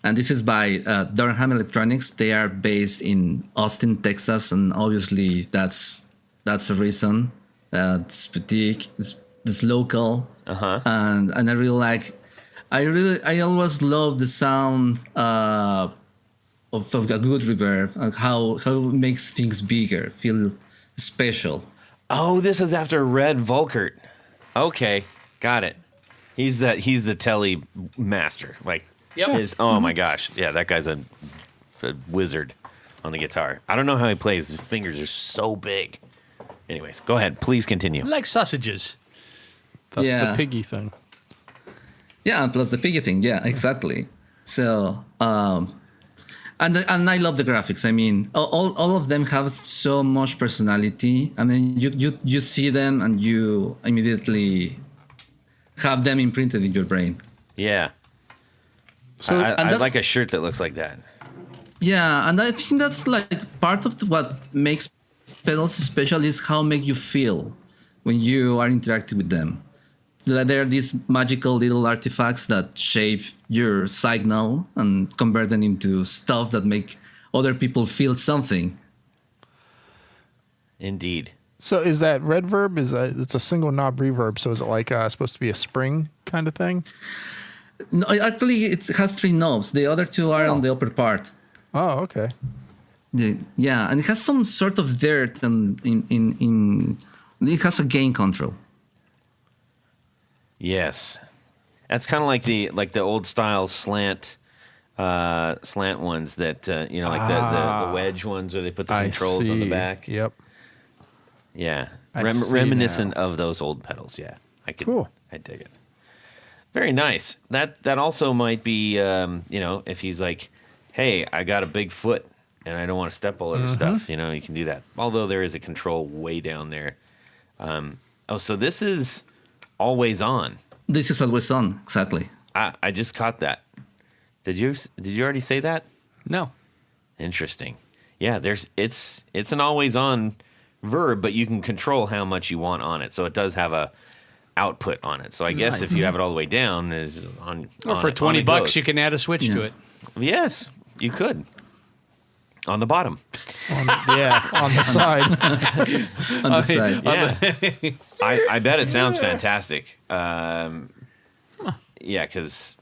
And this is by Durham Electronics. They are based in Austin, Texas, and obviously that's a reason. It's boutique, it's local, and I really like. I always love the sound of a good reverb, and how it makes things bigger, feel special. Oh, this is after Red Volkert. Okay, got it. He's the telly master. Like, oh my gosh, yeah, that guy's a wizard on the guitar. I don't know how he plays. His fingers are so big. Anyways, go ahead. Please continue. Like sausages. That's the piggy thing. Yeah, and plus the piggy thing. Yeah, exactly. So, and I love the graphics. I mean, all of them have so much personality. I mean, you see them and you immediately have them imprinted in your brain. Yeah. So I'd like a shirt that looks like that. Yeah, and I think that's like part of what makes pedals special is how make you feel when you are interacting with them. There are these magical little artifacts that shape your signal and convert them into stuff that make other people feel something. Indeed. So is that reverb? It's a single knob reverb? So is it like supposed to be a spring kind of thing? No, actually, it has 3 knobs. The other 2 are on the upper part. Oh, okay. Yeah, and it has some sort of dirt, and it has a gain control. Yes, that's kind of like the old style slant slant ones that like the wedge ones where they put the controls on the back. Yep. Yeah, I see reminiscent of those old pedals. Yeah, Cool. I dig it. Very nice. That also might be if he's like, hey, I got a big foot and I don't want to step all over stuff. You can do that. Although there is a control way down there. So this is always on. This is always on, exactly. I just caught that. Did you already say that? No. Interesting. Yeah, it's an always on verb, but you can control how much you want on it. So it does have a output on it. So I guess if you have it all the way down, it's on. Or for $20, you can add a switch to it. Yes, you could. On the bottom. On the side. On the side. Yeah. I bet it sounds fantastic. Because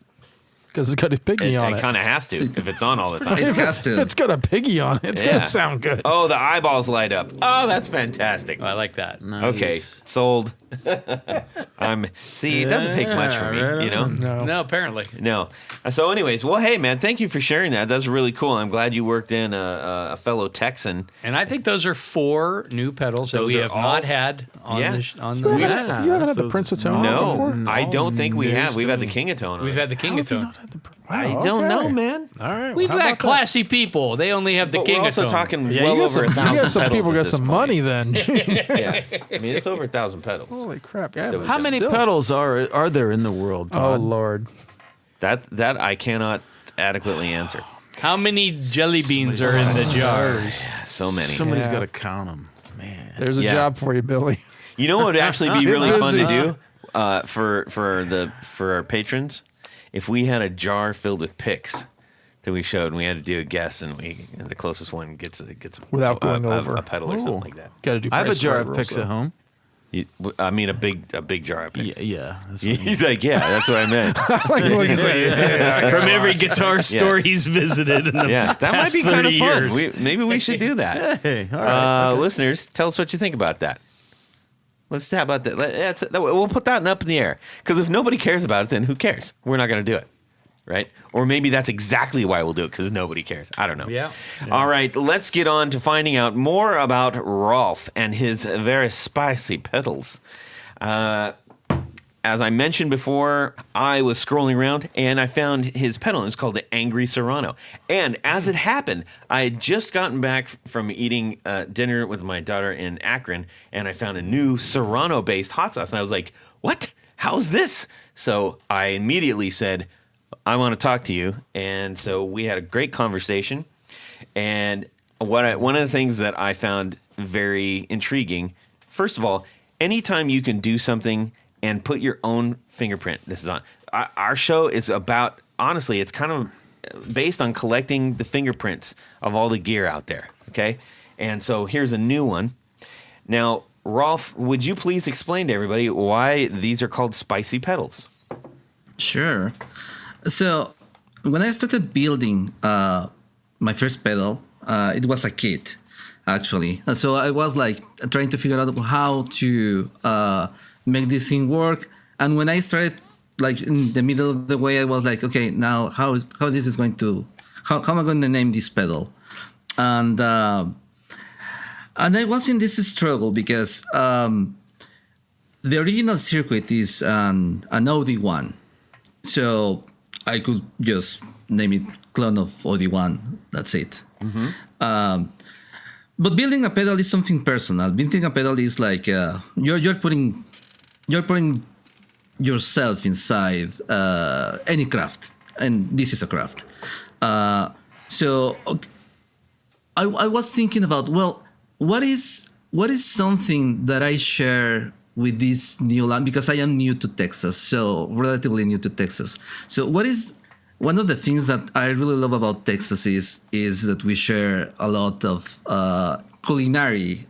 it's got a piggy on it. It kind of has to if it's on all the time. It has to. If it's got a piggy on it, it's going to sound good. Oh, the eyeballs light up. Oh, that's fantastic. I like that. Nice. Okay, sold. See, it doesn't take much for me, No, apparently. No. So, anyways, well, hey, man, thank you for sharing that. That's really cool. I'm glad you worked in a fellow Texan. And I think those are 4 new pedals that Those we are have all- not had on Yeah. on You the. haven't had the Prince of Tone before? No, I don't think we have. We've had the King of Tone. We've had the King of Tone. I don't know, man. All right. We've how got about classy people. They only have the But King we're of also Tone. talking that? Yeah, well you got over some, 1,000 you got some pedals people at got this some point. money then. Yeah, I mean it's over 1,000 pedals. Holy crap! Yeah, That How many still. pedals are there in the world, Oh Todd? Lord! That I cannot adequately answer. How many jelly beans are in the jar? So many. Somebody's Yeah. got to count them. Man. There's a Yeah. job for you, Billy. You know what would actually be really fun to Busy. do for our patrons? If we had a jar filled with picks that we showed, and we had to do a guess, and the closest one gets Without going over. a pedal or Ooh. something like that. Got to do. I have a price jar right of rules, picks though. at home. I mean a big jar of picks. Yeah. That's what He's like, yeah, that's what I meant. From every guitar store he's visited in the Yeah, that might past be kind 30 of fun. years. Maybe we should do that. Hey, all right. Listeners, tell us what you think about that. Let's talk about that. We'll put that up in the air. Because if nobody cares about it, then who cares? We're not going to do it. Right? Or maybe that's exactly why we'll do it, because nobody cares. I don't know. Yeah. All right, let's get on to finding out more about Rolf and his very spicy pedals. As I mentioned before, I was scrolling around and I found his pedal. It's called the Angry Serrano. And as it happened, I had just gotten back from eating dinner with my daughter in Akron, and I found a new Serrano-based hot sauce. And I was like, what? How's this? So I immediately said, I want to talk to you. And so we had a great conversation. And one of the things that I found very intriguing, first of all, anytime you can do something and put your own fingerprint, this is on. Our show is about, honestly, it's kind of based on collecting the fingerprints of all the gear out there, okay? And so here's a new one. Now, Rolf, would you please explain to everybody why these are called spicy pedals? Sure. So when I started building my first pedal, it was a kit, actually. And so I was like trying to figure out how to make this thing work. And when I started, like in the middle of the way, I was like, okay, now how am I going to name this pedal? And I was in this struggle because the original circuit is an OD1. So I could just name it clone of OD1. That's it. Mm-hmm. But building a pedal is something personal. Building a pedal is like you're putting yourself inside any craft, and this is a craft. So I was thinking about, well, what is something that I share with this new land, because I am new to Texas, so relatively new to Texas. So what is one of the things that I really love about Texas is that we share a lot of culinary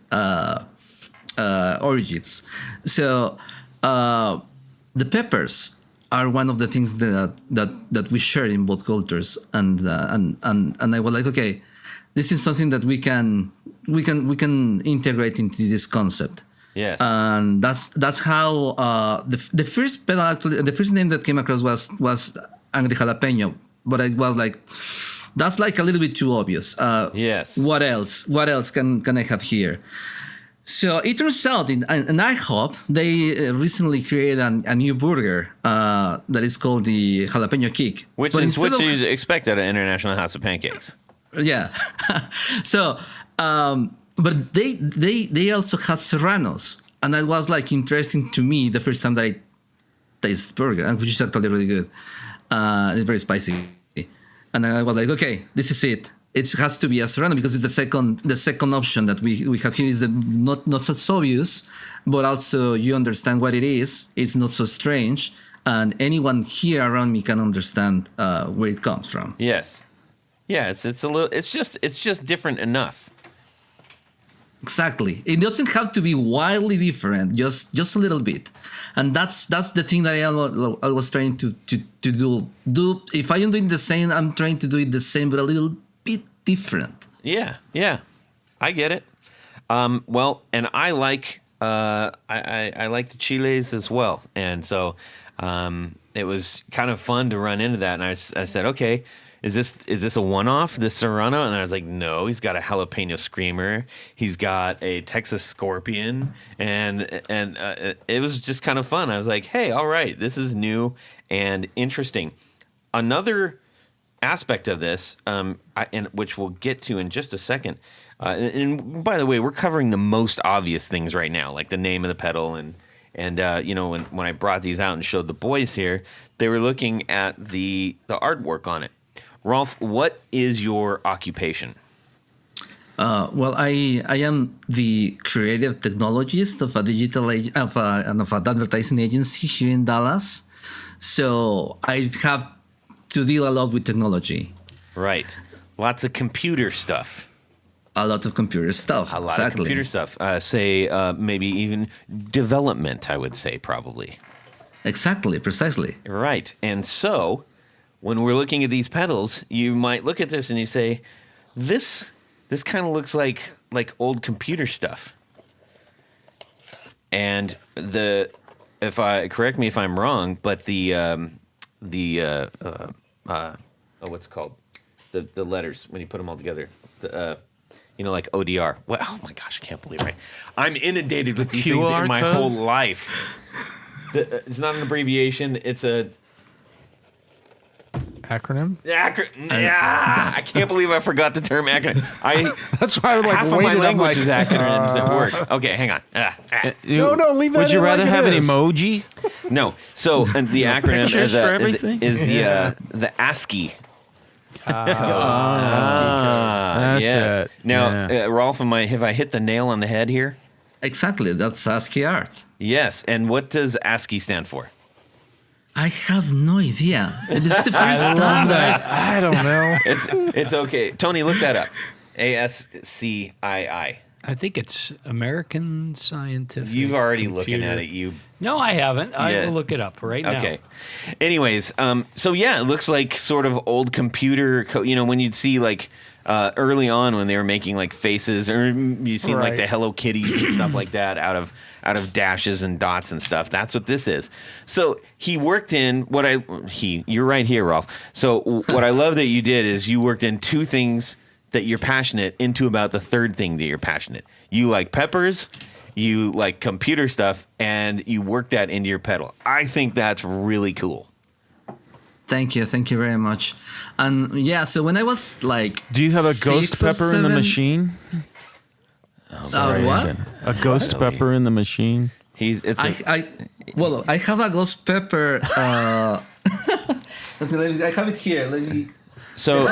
origins. So the peppers are one of the things that we share in both cultures, and I was like, okay, this is something that we can integrate into this concept. Yes. And that's how the first pedal, actually, the first name that came across was Angry Jalapeno, but I was like, that's like a little bit too obvious. Yes. What else? What else can I have here? So it turns out in IHOP, they recently created a new burger that is called the jalapeno kick. Which But is instead what of- you expect at an International House of Pancakes. Yeah. So, but they also had serranos, and that was like interesting to me the first time that I tasted burger, which is actually really good. It's very spicy, and I was like, okay, this is it. It has to be a serrano because it's the second option that we have here is the not so obvious, but also you understand what it is. It's not so strange, and anyone here around me can understand where it comes from. Yes. Yeah, it's a little. It's just different enough. Exactly. It doesn't have to be wildly different, just a little bit, and that's the thing that I was trying to do. If I am doing the same, I'm trying to do it the same, but a little bit different. Yeah, I get it. Well, and I like I like the chiles as well, and so it was kind of fun to run into that. And I said, okay, is this a one-off, this Serrano? And I was like, no, he's got a jalapeno screamer, he's got a Texas Scorpion, and it was just kind of fun. I was like, hey, all right, this is new and interesting. Another aspect of this, and which we'll get to in just a second. And by the way, we're covering the most obvious things right now, like the name of the pedal, and when I brought these out and showed the boys here, they were looking at the artwork on it. Rolf, what is your occupation? Well, I am the creative technologist of of an advertising agency here in Dallas. So I have to deal a lot with technology. Right. Lots of computer stuff. A lot of computer stuff. A lot exactly. of computer stuff. Maybe even development, I would say, probably. Exactly, precisely. Right. And so, when we're looking at these pedals, you might look at this and you say, this kind of looks like old computer stuff. And correct me if I'm wrong, but what's it called? The letters when you put them all together. Like ODR. Well, oh my gosh, I can't believe it. I'm inundated with these things QR in my code? whole life. It's not an abbreviation. It's a Acronym? I can't believe I forgot the term acronym. That's why I would half of my waited. I'm language like, is acronyms at work. Okay, hang on. No, leave that Would you in rather like it have an is. emoji? No. So and the acronym Pictures is for everything? the ASCII. That's Yes. it. Now, Yeah. Rolf, have I hit the nail on the head here? Exactly. That's ASCII art. Yes. And what does ASCII stand for? I have no idea. This is the first time that I don't know. It's okay. Tony, look that up. ASCII. I think it's American Scientific. You've already Computer. looking at it. You No, I haven't. I Yeah. will look it up right now. okay? Anyways, so yeah, it looks like sort of old computer. When you'd see like early on when they were making like faces, or you seen like Right. the Hello Kitties and stuff like that out of dashes and dots and stuff. That's what this is. So he worked in you're right here, Rolf. So what I love that you did is you worked in two things that you're passionate into about the third thing that you're passionate. You like peppers, you like computer stuff, and you work that into your pedal. I think that's really cool. Thank you very much. And yeah, so when I was like, Do you have a 6 ghost or pepper in the 7 machine? what? A ghost pepper in the machine? I have a ghost pepper. I have it here. Let me. So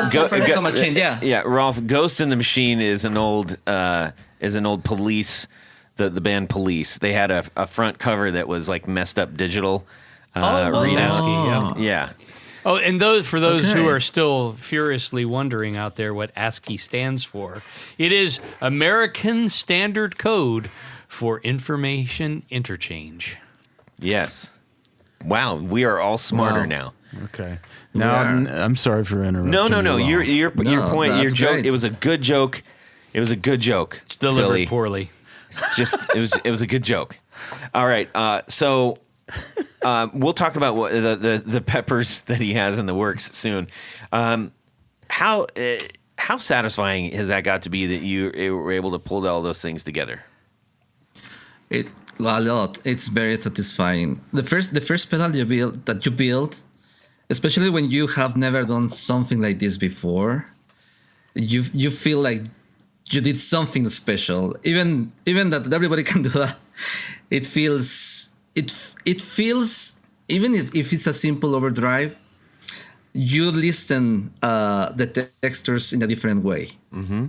Yeah. Rolf, Ghost in the Machine is an old Police, the band Police. They had a front cover that was like messed up digital readout. ASCII, Yeah. Oh, and for those who Okay. are still furiously wondering out there what ASCII stands for, it is American Standard Code for Information Interchange. Yes. Wow, we are all smarter Wow. now. Okay. Now, I'm sorry for interrupting. No. you, Rolf. Your point, your that's joke. great. It was a good joke. It was a good joke. It's delivered Billy. poorly. It was a good joke. All right. So we'll talk about what the peppers that he has in the works soon. How satisfying has that got to be that you were able to pull all those things together? A lot. It's very satisfying. The first pedal you build, especially when you have never done something like this before, you feel like you did something special. Even that everybody can do that. It feels even if it's a simple overdrive, you listen the textures in a different way. Mm-hmm.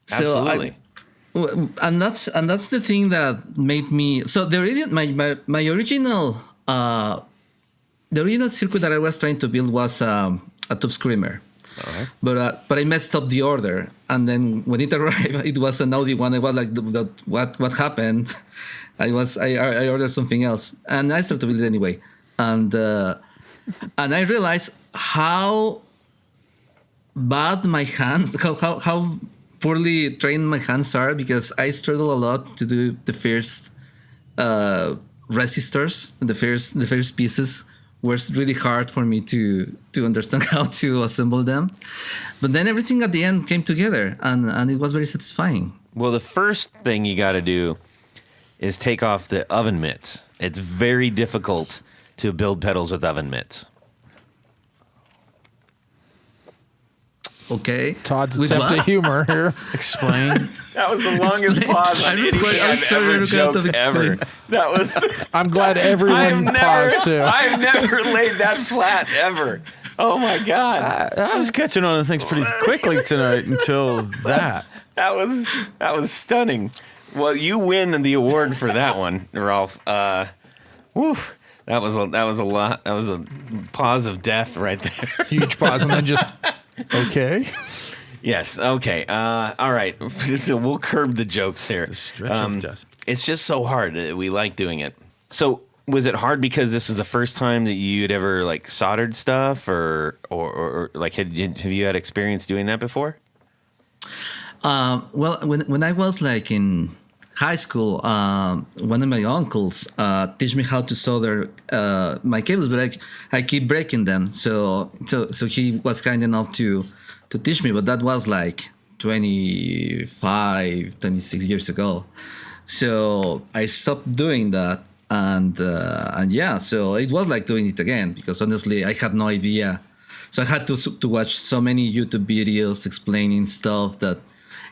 So Absolutely. And that's the thing that made me so the original circuit that I was trying to build was a tube screamer. Okay. But I messed up the order, and then when it arrived, it was an Audi one. I was like, "What happened?" I ordered something else, and I started to build it anyway, and I realized how bad my hands, how poorly trained my hands are, because I struggle a lot to do the first resistors, the first pieces. Was really hard for me to understand how to assemble them, but then everything at the end came together, and it was very satisfying. Well, the first thing you got to do is take off the oven mitts. It's very difficult to build pedals with oven mitts. Okay, Todd's With attempt what? at humor here. Explain. That was the longest Explain. pause I'm on anything sorry, I'm I've sorry, ever I forgot to joked ever. explain. That was. I'm glad everyone paused too. I've never laid that flat ever. Oh my god, I was catching on to things pretty quickly tonight until that. that was stunning. Well, you win the award for that one, Rolf. Whew, that was a lot. That was a pause of death right there. Huge pause and then just okay. Yes. Okay. All right. So we'll curb the jokes here. Stretch of death. It's just so hard. We like doing it. So was it hard because this was the first time that you'd ever like soldered stuff, or like have you had experience doing that before? Well, when I was like in high school, one of my uncles teach me how to solder my cables, but I keep breaking them. So he was kind enough to teach me, but that was like 26 years ago. So I stopped doing that, and yeah, so it was like doing it again, because honestly I had no idea. So I had to watch so many YouTube videos explaining stuff that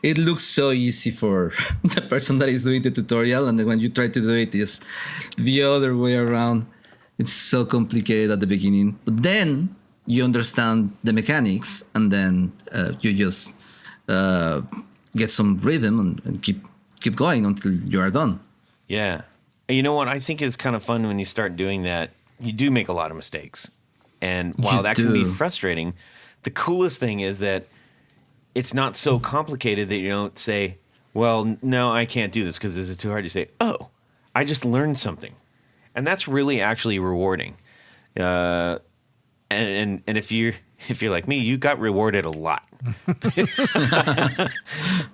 it looks so easy for the person that is doing the tutorial, and then when you try to do it, it's the other way around. It's so complicated at the beginning, but then you understand the mechanics, and then you just get some rhythm and keep going until you are done. Yeah. You know what I think is kind of fun when you start doing that? You do make a lot of mistakes. And while that can be frustrating, the coolest thing is that it's not so complicated that you don't say, well, no, I can't do this because this is too hard. You say, oh, I just learned something. And that's really actually rewarding. And if you're like me, you got rewarded a lot.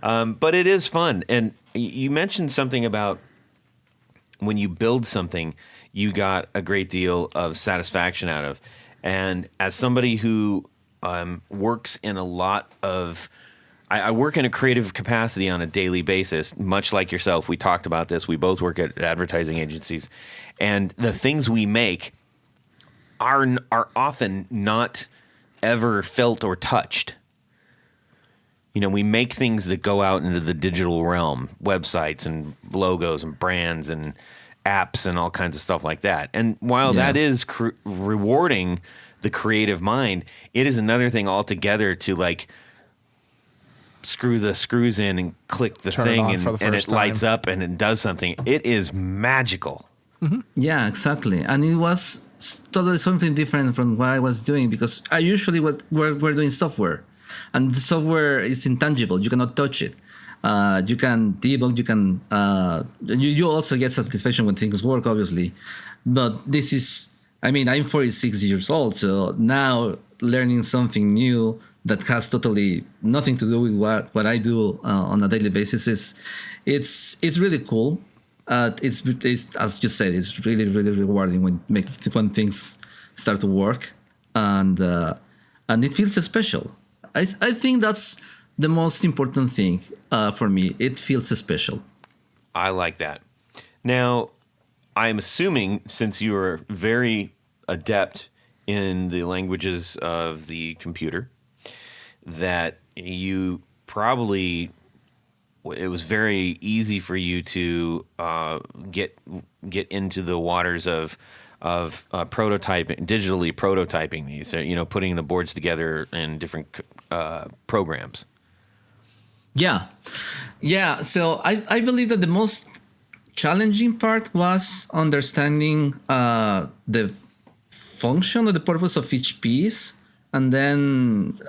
But it is fun. And you mentioned something about when you build something, you got a great deal of satisfaction out of. And as somebody who works in a lot of, I work in a creative capacity on a daily basis, much like yourself. We talked about this. We both work at advertising agencies. And the things we make are often not ever felt or touched. You know, we make things that go out into the digital realm, websites and logos and brands and apps and all kinds of stuff like that. And while that is rewarding the creative mind, it is another thing altogether to like screw the screws in and click the thing and it lights up and it does something. It is magical. Mm-hmm. Yeah, exactly. And it was totally something different from what I was doing, because I usually we're doing software, and the software is intangible. You cannot touch it. You can debug. You can. You also get satisfaction when things work, obviously. But this is. I mean, I'm 46 years old, so now learning something new that has totally nothing to do with what I do on a daily basis it's really cool. It's as you said, it's really really rewarding when things start to work, and it feels special. I think that's the most important thing for me. It feels special. I like that. Now, I'm assuming since you are very adept in the languages of the computer, that you probably, it was very easy for you to get into the waters of prototyping, digitally prototyping these, putting the boards together in different programs. Yeah. So I believe that the most challenging part was understanding the function or the purpose of each piece, and then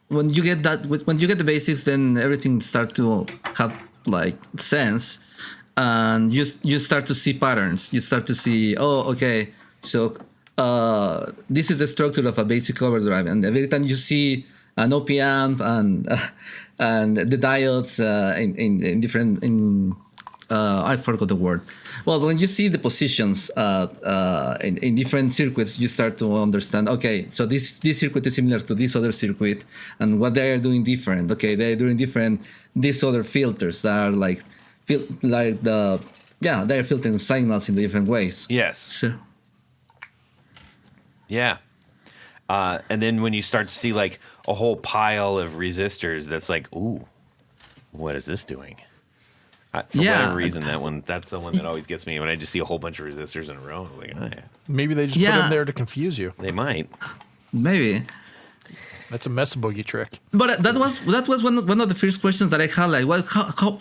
when you get the basics, then everything starts to have like sense, and you start to see patterns. You start to see, okay, so this is the structure of a basic overdrive, and every time you see an OP-amp and the diodes in different I forgot the word. Well, when you see the positions in different circuits, you start to understand. Okay, so this circuit is similar to this other circuit, and what they are doing different. Okay, they are doing different. These other filters that are they are filtering signals in different ways. Yes. So, yeah. And then when you start to see like a whole pile of resistors, that's like, ooh, what is this doing? For whatever reason, that's the one that always gets me when I just see a whole bunch of resistors in a row. I'm like, oh, yeah. Maybe they just put them there to confuse you. They might. maybe. That's a mess boogie trick. But that was one of the first questions that I had. Like,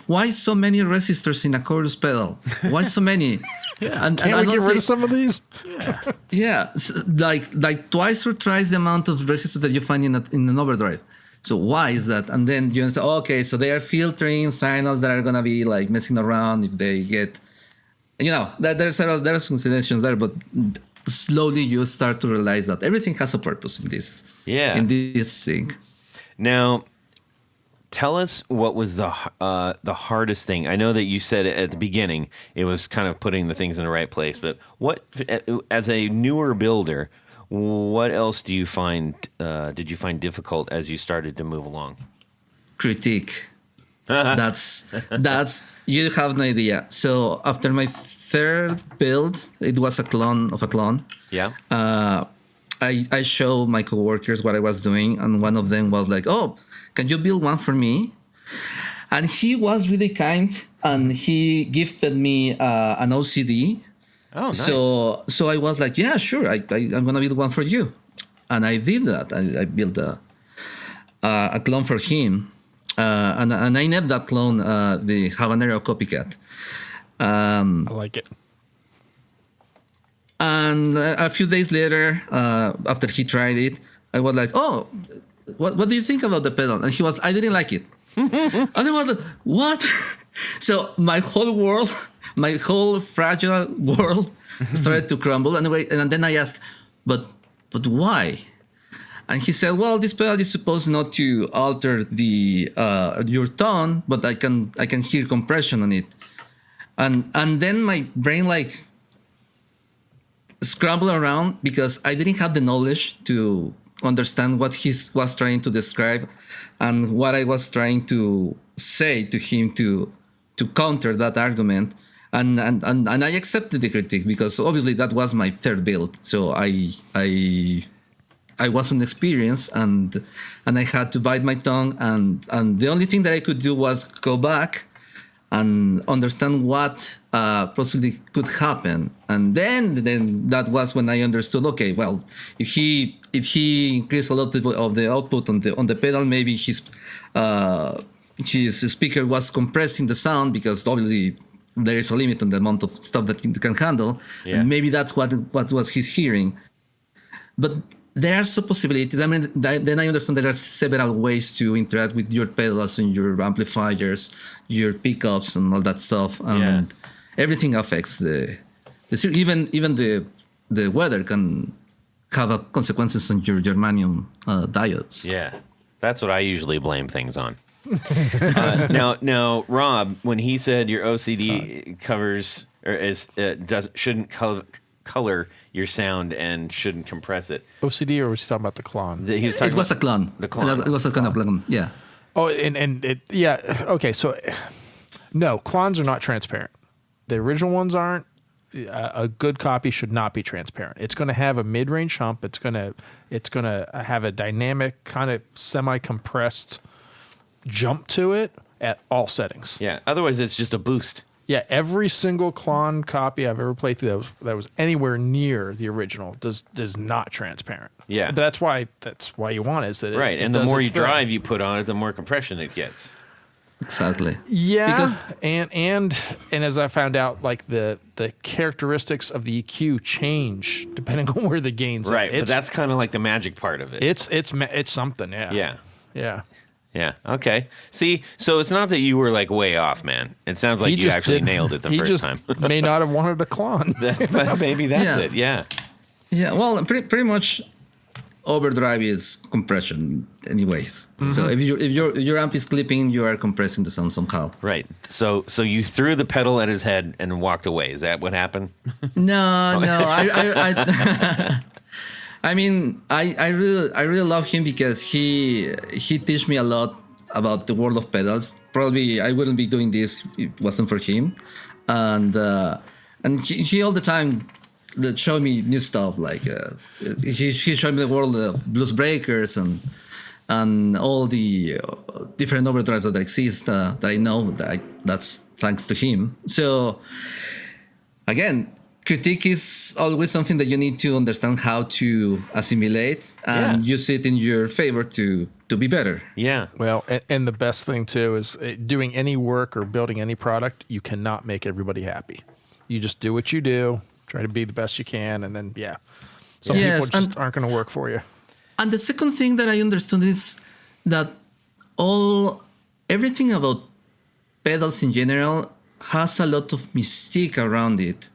why so many resistors in a chorus pedal? Why so many? Can't we get rid of some of these? Yeah, like twice or thrice the amount of resistors that you find in an overdrive. So why is that? And then you say, okay, so they are filtering signals that are gonna be like messing around if they get, there's considerations there, but slowly you start to realize that everything has a purpose in this. Yeah. In this thing. Now, tell us what was the hardest thing. I know that you said at the beginning it was kind of putting the things in the right place, but what, as a newer builder, what else did you find difficult as you started to move along? Critique. That's you have no idea. So after my third build, it was a clone of a clone. Yeah. I showed my coworkers what I was doing, and one of them was like, "Oh, can you build one for me?" And he was really kind, and he gifted me an OCD. Oh, nice. So I was like, yeah, sure, I'm gonna build one for you, and I did that. I built a clone for him, and I named that clone the Habanero Copycat. I like it. And a few days later, after he tried it, I was like, "Oh, what do you think about the pedal?" And he was, "I didn't like it." And I was like, "What?" So my whole world, my whole fragile world, started to crumble. Anyway, and then I asked, "But why?" And he said, "Well, this pedal is supposed not to alter the your tone, but I can hear compression on it." And then my brain like scrambled around because I didn't have the knowledge to understand what he was trying to describe and what I was trying to say to him to counter that argument. And I accepted the critique because obviously that was my third build. So I wasn't experienced and I had to bite my tongue and the only thing that I could do was go back and understand what possibly could happen. And then that was when I understood, okay, well, if he increased a lot of the output on the pedal, maybe his speaker was compressing the sound because obviously there is a limit on the amount of stuff that it can handle. Yeah. And maybe that's what was he's hearing. But there are some possibilities. I mean, then I understand there are several ways to interact with your pedals and your amplifiers, your pickups, and all that stuff. And everything affects even the weather can have consequences on your germanium diodes. Yeah, that's what I usually blame things on. Now, Rob, when he said your OCD covers or shouldn't color your sound and shouldn't compress it. OCD, or was he talking about the clone? He was talking It was a about clone. The clone. It was a kind of clone. Yeah. Oh, and it, yeah. Okay, so no, clones are not transparent. The original ones aren't. A good copy should not be transparent. It's going to have a mid-range hump. It's going to have a dynamic kind of semi-compressed jump to it at all settings. Yeah. Otherwise, it's just a boost. Yeah, every single clone copy I've ever played through that was anywhere near the original is not transparent. Yeah. But that's why you want it, is that Right. it And the does more its you thing. drive you put on it, the more compression it gets. Exactly. Yeah, Because- and as I found out, like the characteristics of the EQ change depending on where the gain's Right. at. But that's kind of like the magic part of it. It's something. Yeah. Yeah. Yeah. Yeah. Okay. See, so it's not that you were like way off, man. It sounds like He you just actually didn't- nailed it the he first just time. may not have wanted a clone. Well, maybe that's Yeah. it. Yeah. Yeah, well, pretty much overdrive is compression anyways. So if your amp is clipping, you are compressing the sound somehow. Right. So you threw the pedal at his head and walked away. Is that what happened? No, I mean, I really love him because he teach me a lot about the world of pedals. Probably I wouldn't be doing this if it wasn't for him, and he all the time that showed me new stuff. Like he showed me the world of blues breakers and all the different overdrives that exist that I know that's thanks to him. So again, critique is always something that you need to understand how to assimilate and use it in your favor to be better. Yeah. Well, and the best thing too is doing any work or building any product, you cannot make everybody happy. You just do what you do, try to be the best you can, and then some Yes, people just aren't going to work for you. And the second thing that I understood is that everything about pedals in general has a lot of mystique around it,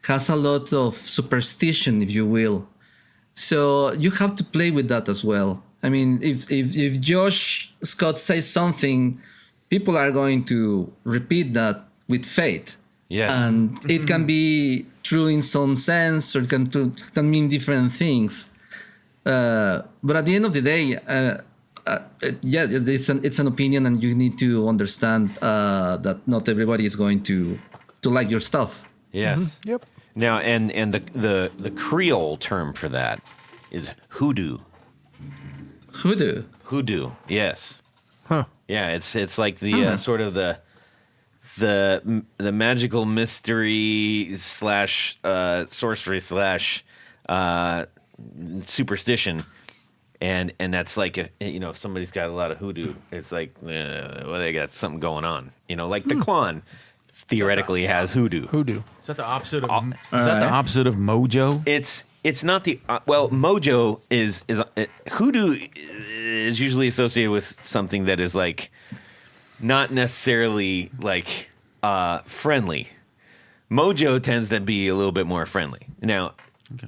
has a lot of superstition, if you will. So you have to play with that as well. I mean, if Josh Scott says something, people are going to repeat that with faith. Yes. And it can be true in some sense, or it can mean different things. But at the end of the day, it's an opinion, and you need to understand that not everybody is going to like your stuff. Yes. Yep. Now, and the Creole term for that is hoodoo. Hoodoo. Hoodoo. Yes. Huh. Yeah. It's like the sort of the magical mystery / sorcery / superstition, and that's like if somebody's got a lot of hoodoo, it's like they got something going on. Like the Klon theoretically has hoodoo. Hoodoo. Is that the opposite of the opposite of mojo? It's not the mojo is hoodoo is usually associated with something that is like not necessarily like friendly. Mojo tends to be a little bit more friendly. Now,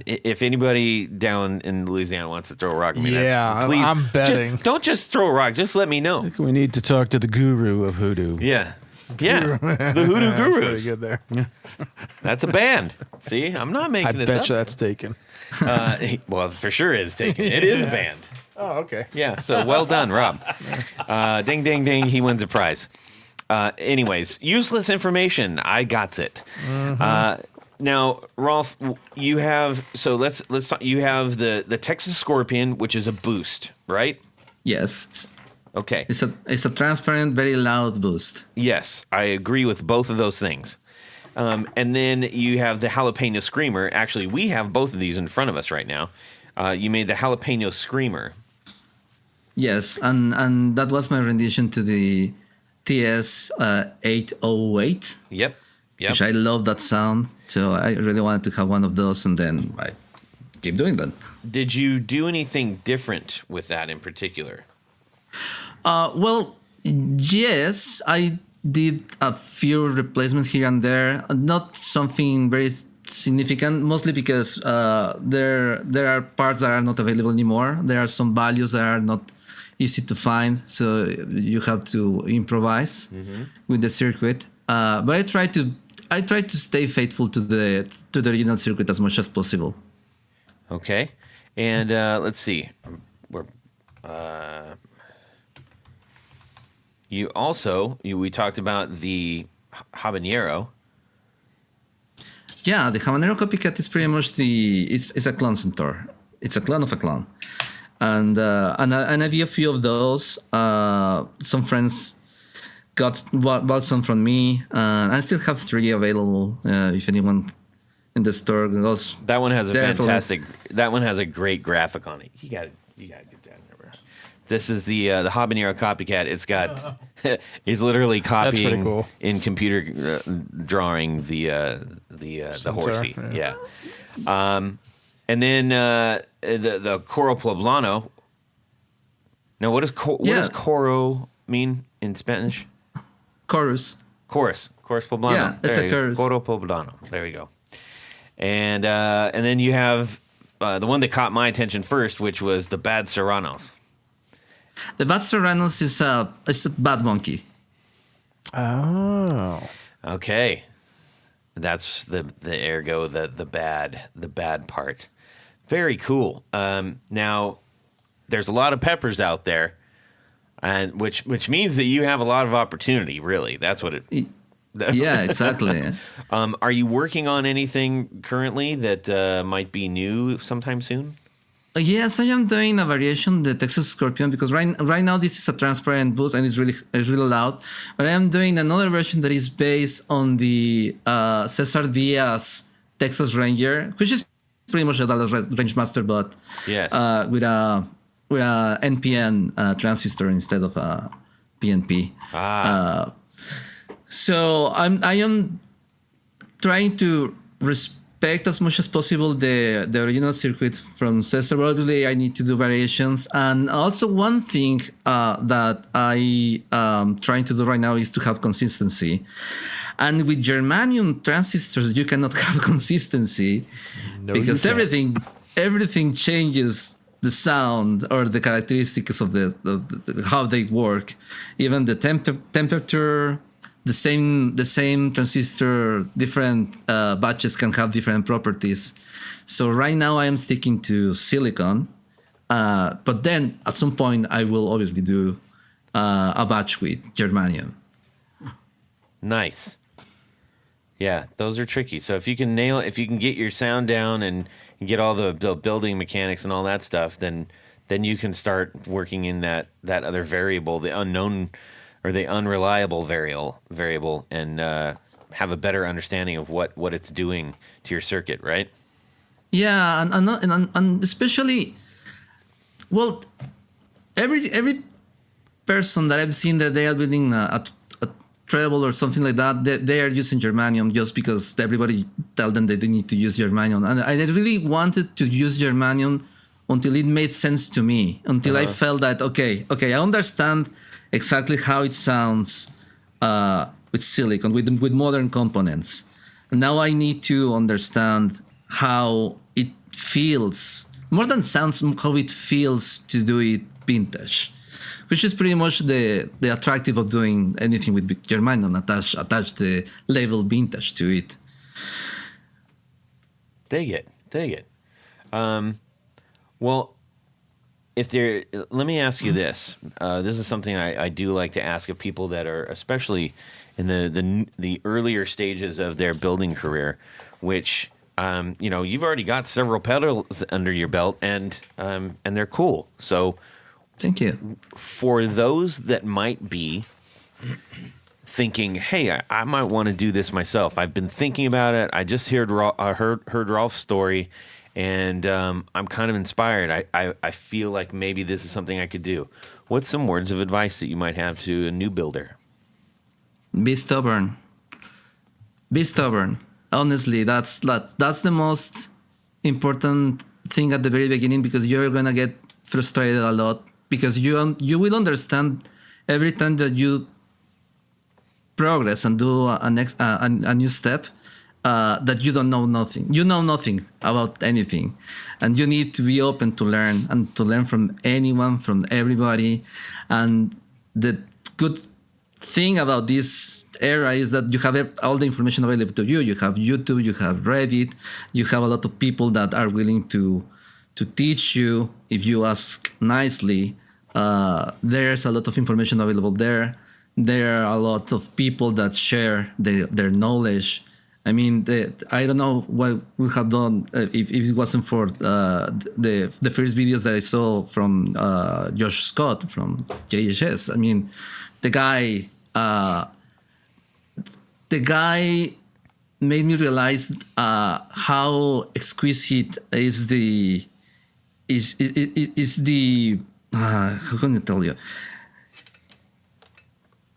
if anybody down in Louisiana wants to throw a rock at me, please, I'm betting. Don't just throw a rock. Just let me know. I think we need to talk to the guru of hoodoo. Yeah. Yeah. The Hoodoo Pretty Gurus. good there. That's a band. See, I'm not I making this bet up. you that's taken. Well, for sure is taken. It is a band. Oh, okay. Yeah, so well done, Rob. Ding, ding, ding. He wins a prize. Anyways, useless information. I got it. Now, Rolf, you have let's talk. You have the Texas Scorpion, which is a boost, right? Yes. Okay. It's a transparent, very loud boost. Yes, I agree with both of those things. And then you have the Jalapeno Screamer. Actually, we have both of these in front of us right now. You made the Jalapeno Screamer. Yes, and that was my rendition to the TS 808. Yep. Which I love that sound. So I really wanted to have one of those, and then I keep doing that. Did you do anything different with that in particular? Well, yes, I did a few replacements here and there. Not something very significant, mostly because there are parts that are not available anymore. There are some values that are not easy to find, so you have to improvise with the circuit. But I try to stay faithful to the original circuit as much as possible. Okay, and let's see. We talked about the habanero. Yeah, the Habanero Copycat is pretty much it's a clone centaur. It's a clone of a clone, and I have a few of those. Some friends bought some from me, and I still have 3 available. If anyone in the store goes, That one has a fantastic. That one has a great graphic on it. You got to get that. This is the habanero copycat. It's got. He's literally copying pretty cool. in computer drawing the horsey. Yeah. And then the Coro Poblano. Now, what does coro mean in Spanish? chorus. Chorus Poblano. Yeah, it's a chorus. Coro Poblano. There we go. And then you have the one that caught my attention first, which was the Bad Serranos. The Bad Serranos is a bad monkey. Oh. Okay, that's the ergo the bad part. Very cool. Now, there's a lot of peppers out there, and which means that you have a lot of opportunity. Really, that's what it. Yeah, exactly. Are you working on anything currently that might be new sometime soon? Yes, I am doing a variation, the Texas Scorpion, because right now this is a transparent boost and it's really loud. But I am doing another version that is based on the Cesar Diaz Texas Ranger, which is pretty much a Dallas Rangemaster, but Yes. with a NPN transistor instead of a PNP. So I am trying to respect as much as possible the original circuit from Cesar. Obviously, I need to do variations. And also one thing that I am trying to do right now is to have consistency. And with germanium transistors, you cannot have consistency because everything changes the sound or the characteristics of the how they work. Even the temperature. The same transistor, different batches can have different properties. So right now I am sticking to silicon, but then at some point I will obviously do a batch with germanium. Nice. Yeah, those are tricky. So if you can get your sound down and get all the building mechanics and all that stuff, then you can start working in that other variable, the unknown or the unreliable variable, and have a better understanding of what it's doing to your circuit, right? Yeah, and especially, well, every person that I've seen that they are building a treble or something like that, they are using germanium just because everybody tell them that they need to use germanium, and I really wanted to use germanium until it made sense to me, until I felt that okay, I understand exactly how it sounds with silicon, with modern components. And now I need to understand how it feels, more than sounds, how it feels to do it vintage, which is pretty much the attractive of doing anything with germanium, attach the label vintage to it. Dig it. Well, let me ask you this. This is something I do like to ask of people that are especially in the earlier stages of their building career, which you've already got several pedals under your belt, and they're cool. So, thank you. For those that might be thinking, hey, I might want to do this myself. I've been thinking about it. I just heard Rolf's story. And I'm kind of inspired. I feel like maybe this is something I could do. What's some words of advice that you might have to a new builder? Be stubborn. Be stubborn. Honestly, that's the most important thing at the very beginning, because you're gonna get frustrated a lot, because you will understand every time that you progress and do a new step. that you don't know nothing. You know nothing about anything, and you need to be open to learn and to learn from anyone, from everybody. And the good thing about this era is that you have all the information available to you. You have YouTube, you have Reddit, you have a lot of people that are willing to teach you if you ask nicely. There's a lot of information available there. There are a lot of people that share their knowledge. I mean, I don't know what we have done if it wasn't for the first videos that I saw from Josh Scott from JHS. I mean, the guy made me realize how exquisite is the how can I tell you?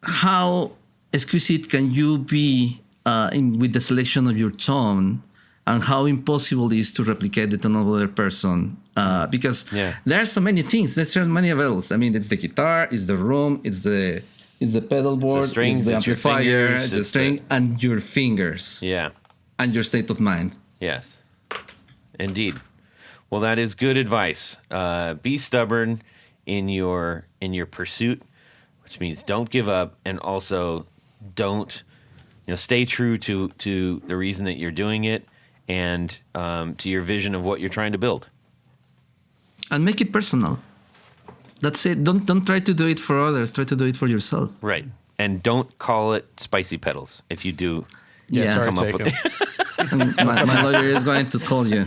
How exquisite can you be with the selection of your tone, and how impossible it is to replicate it on another person? Because there are so many things. There's so many levels. I mean, it's the guitar, it's the room, it's the pedal board, strings, it's the it's your amplifier, fingers, the it's string, and your fingers. Yeah. And your state of mind. Yes. Indeed. Well, that is good advice. Be stubborn in your pursuit, which means don't give up, and also don't, stay true to the reason that you're doing it, and to your vision of what you're trying to build. And make it personal. That's it. Don't try to do it for others. Try to do it for yourself. Right. And don't call it Spicy Pedals if you do. Yeah, sorry, come up take with him. And my lawyer is going to call you.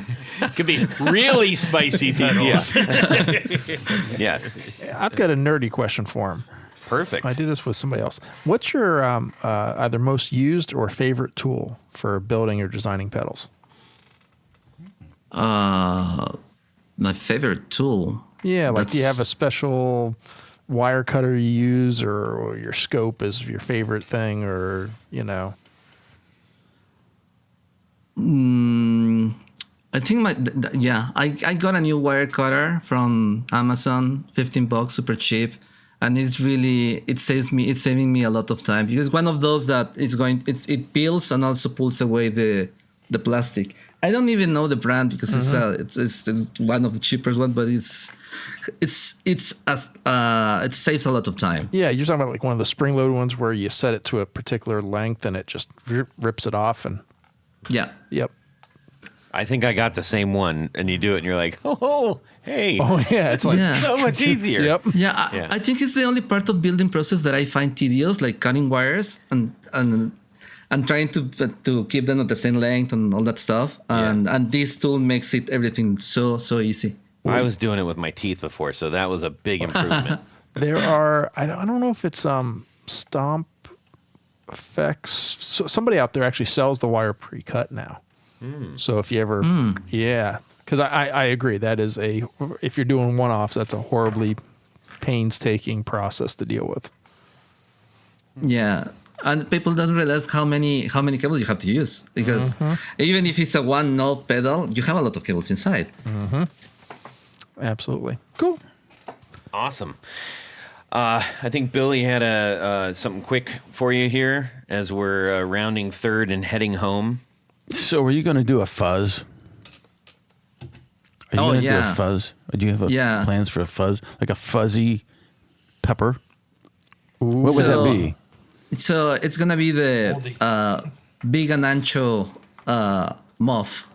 Could be really spicy pedals. Yes. I've got a nerdy question for him. Perfect. I do this with somebody else. What's your either most used or favorite tool for building or designing pedals? My favorite tool. Yeah, like do you have a special wire cutter you use, or your scope is your favorite thing, or I think I got a new wire cutter from Amazon, $15, super cheap, and it's saving me a lot of time, because one of those that it peels and also pulls away the plastic. I don't even know the brand because it's one of the cheapest one, but it saves a lot of time. Yeah, you're talking about like one of the spring-loaded ones where you set it to a particular length and it just rips it off and. Yeah. Yep. I think I got the same one, and you do it, and you're like, oh, hey. Oh yeah, it's like So much easier. Yep. Yeah, I think it's the only part of building process that I find tedious, like cutting wires and trying to keep them at the same length and all that stuff. And this tool makes everything so easy. I was doing it with my teeth before, so that was a big improvement. There are I don't know if it's Stomp Effects. So somebody out there actually sells the wire pre-cut now. So if you ever, because I agree, that is if you're doing one-offs, that's a horribly painstaking process to deal with. Yeah, and people don't realize how many cables you have to use, because even if it's a one knob pedal, you have a lot of cables inside. Absolutely. Cool. Awesome. I think Billy had something quick for you here as we're rounding third and heading home. So are you going to do a fuzz? Are you going to do a fuzz? Or do you have plans for a fuzz? Like a fuzzy pepper? What would that be? So it's going to be the Big and Ancho muff.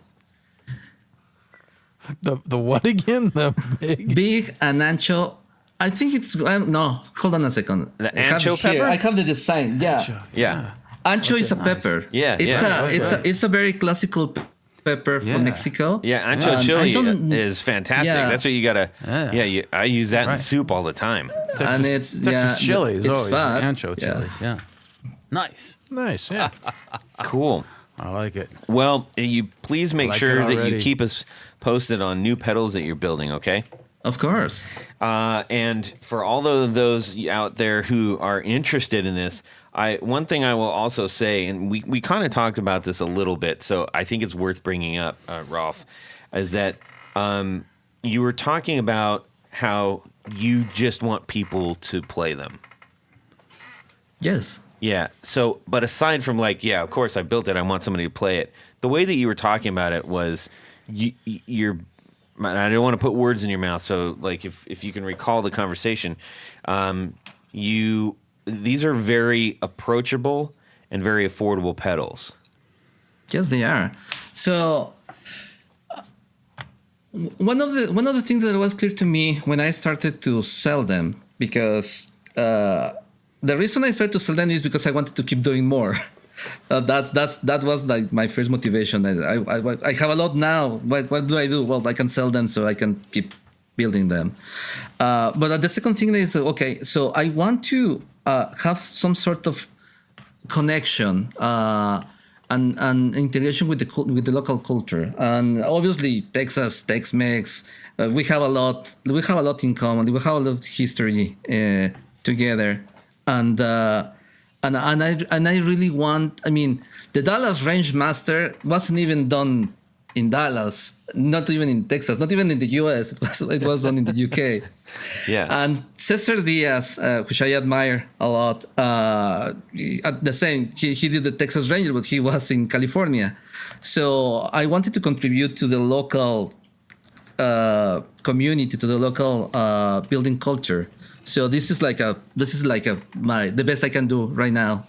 The what again? The Big and Ancho. I think it's no. Hold on a second. The ancho pepper. I have the design. Yeah. Ancho is a pepper. Yeah, it's a very classical pepper from Mexico. Yeah, ancho chili is fantastic. Yeah. That's what you gotta. I use that in soup all the time. And it's Texas chili is always fat. ancho chilies. Yeah. Nice. Yeah. Cool. I like it. Well, you please make like sure it that you already. keep us posted on new pedals that you're building. Okay. Of course. And for all of those out there who are interested in this, one thing I will also say, and we kind of talked about this a little bit, so I think it's worth bringing up, Rolf, is that you were talking about how you just want people to play them. Yes. Yeah. So, but aside from like, yeah, of course I built it. I want somebody to play it. The way that you were talking about it was, you're. I don't want to put words in your mouth. So, like, if you can recall the conversation, these are very approachable and very affordable pedals. Yes, they are. So one of the things that was clear to me when I started to sell them, because the reason I started to sell them is because I wanted to keep doing more. That was like my first motivation. I have a lot now. What do I do? Well, I can sell them so I can keep building them. But the second thing is, okay, so I want to have some sort of connection and integration with the local culture. And obviously, Texas, Tex-Mex, we have a lot in common. We have a lot of history together, and I really want. I mean, the Dallas Range Master wasn't even done in Dallas, not even in Texas, not even in the U.S. It was done in the UK. Yeah. And Cesar Diaz, which I admire a lot, the same. He did the Texas Ranger, but he was in California. So I wanted to contribute to the local community, to the local building culture. So this is like the best I can do right now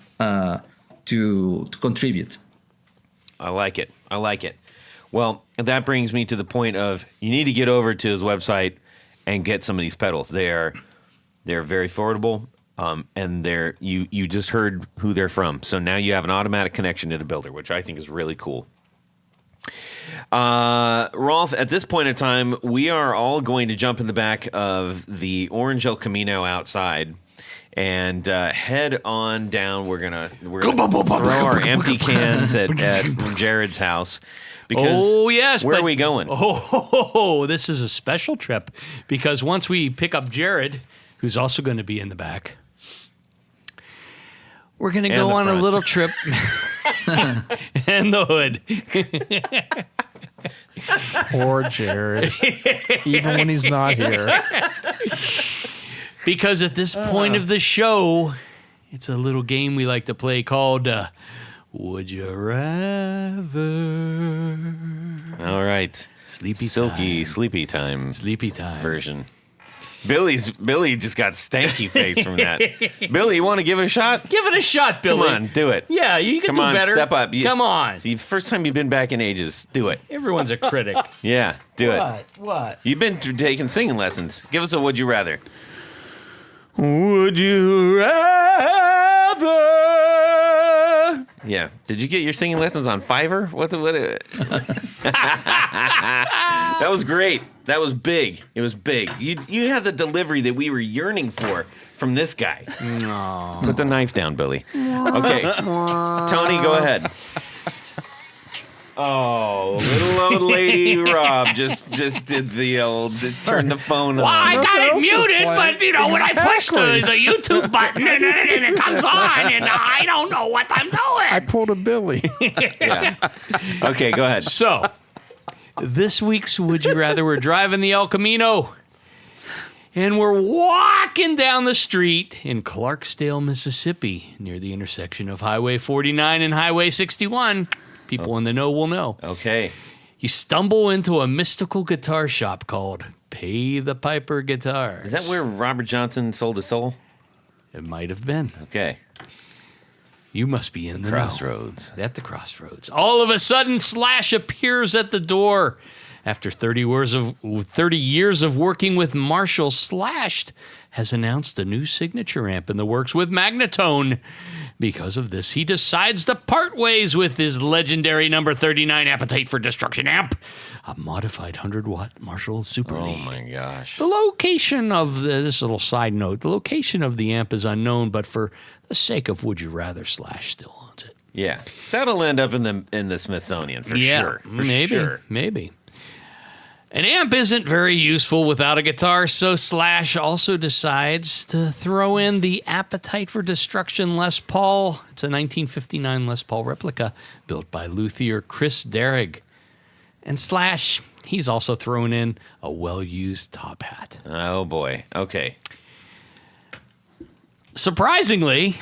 to contribite. I like it. Well, that brings me to the point of you need to get over to his website and get some of these pedals. They're very affordable, and you just heard who they're from. So now you have an automatic connection to the builder, which I think is really cool. Rolf, at this point in time, we are all going to jump in the back of the orange El Camino outside and head on down. We're gonna throw our empty cans at Jared's house. Because where are we going? This is a special trip because once we pick up Jared, who's also going to be in the back, we're going to go on a little trip. And the hood. Poor Jared. Even when he's not here. Because at this point of the show, it's a little game we like to play called Would You Rather? All right. Sleepy time version. Billy just got stanky face from that. Billy, you want to give it a shot? Give it a shot, Billy. Come on, do it. Yeah, you can do better. Step up. Come on. The first time you've been back in ages. Do it. Everyone's a critic. Yeah, do it. What? You've been taking singing lessons. Give us a would you rather. Would you rather? Yeah. Did you get your singing lessons on Fiverr? What? That was great. That was big. It was big. You had the delivery that we were yearning for from this guy. No. Put the knife down, Billy. Okay. Tony, go ahead. Oh, little old lady Rob just did the old turn the phone on. Well, I got it muted, but when I push the YouTube button and it comes on, and I don't know what I'm doing. I pulled a Billy. Yeah. Okay, go ahead. So, this week's Would You Rather, we're driving the El Camino, and we're walking down the street in Clarksdale, Mississippi, near the intersection of Highway 49 and Highway 61. People in the know will know. Okay. You stumble into a mystical guitar shop called Pay the Piper Guitars. Is that where Robert Johnson sold his soul? It might have been. Okay. You must be in the crossroads. know. At the crossroads. All of a sudden, Slash appears at the door. After 30 years of working with Marshall, Slash has announced a new signature amp in the works with Magnatone. Because of this, he decides to part ways with his legendary number 39 Appetite for Destruction amp, a modified 100-watt Marshall Super Oh, Lead. my gosh. The location of this little side note, the location of the amp is unknown, but for the sake of Would You Rather, Slash still owns it. Yeah. That'll end up in the Smithsonian for sure. For sure. Maybe. An amp isn't very useful without a guitar, so Slash also decides to throw in the Appetite for Destruction Les Paul. It's a 1959 Les Paul replica built by luthier Chris Derrig. And Slash, he's also thrown in a well-used top hat. Oh, boy. Okay. Surprisingly,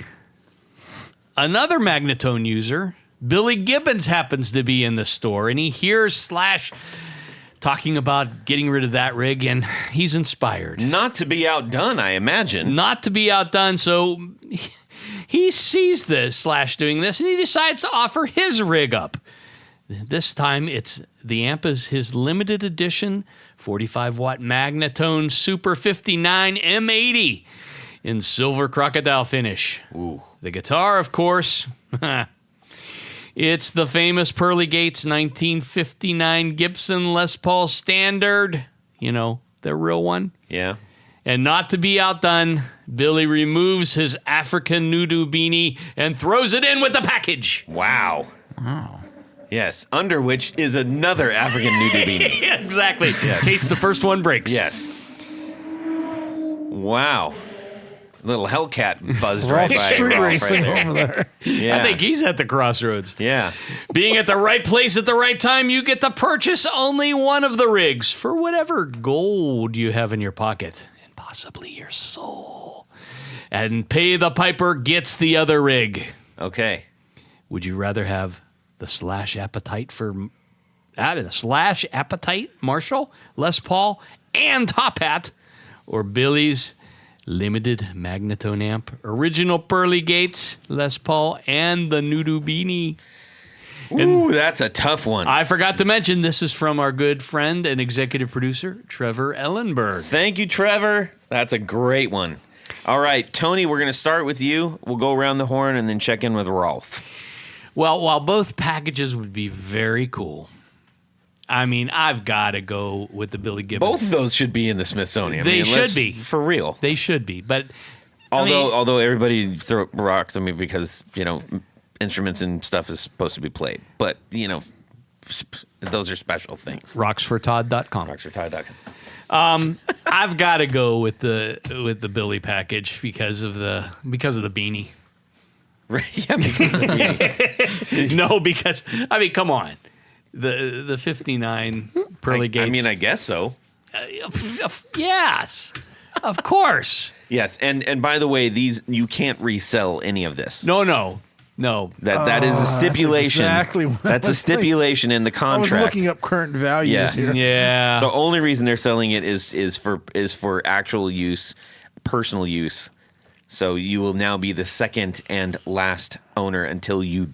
another Magnatone user, Billy Gibbons, happens to be in the store, and he hears Slash talking about getting rid of that rig, and he's inspired. Not to be outdone, I imagine. Not to be outdone, so he sees this Slash doing this, and he decides to offer his rig up. This time, the amp is his limited edition 45-watt Magnatone Super 59 M80 in silver crocodile finish. Ooh. The guitar, of course, it's the famous Pearly Gates 1959 Gibson Les Paul Standard. You know, the real one. Yeah. And not to be outdone, Billy removes his African Nudu beanie and throws it in with the package. Wow. Yes, under which is another African nudie beanie. Exactly. In case the first one breaks. Yes. Wow. Little Hellcat buzzed right Rolf by street Rolf racing right over there. Yeah. I think he's at the crossroads. Yeah. Being at the right place at the right time, you get to purchase only one of the rigs for whatever gold you have in your pocket, and possibly your soul. And Pay the Piper gets the other rig. Okay. Would you rather have the Slash Appetite Marshall, Les Paul, and Top Hat, or Billy's limited Magnatone amp, original Pearly Gates, Les Paul, and the Nudu beanie? Ooh, that's a tough one. I forgot to mention, this is from our good friend and executive producer, Trevor Ellenberg. Thank you, Trevor. That's a great one. All right, Tony, we're going to start with you. We'll go around the horn and then check in with Rolf. Well, while both packages would be very cool, I mean, I've got to go with the Billy Gibbons. Both of those should be in the Smithsonian. They should let's- be. For real. They should be, but Although everybody rocks, I mean, because, instruments and stuff is supposed to be played. But, those are special things. rocksfortodd.com. Rocksfortodd.com. I've got to go with the Billy package because of the beanie. Right, yeah, because of the beanie. No, because come on, the 59 Pearly Gates. I mean, I guess so. Yes, of course. Yes, and by the way, these you can't resell any of this. No. That is a stipulation. exactly what I That's a was stipulation in the I was contract. looking up current values Yes. here. Yeah. The only reason they're selling it is for actual use, personal use. So you will now be the second and last owner until you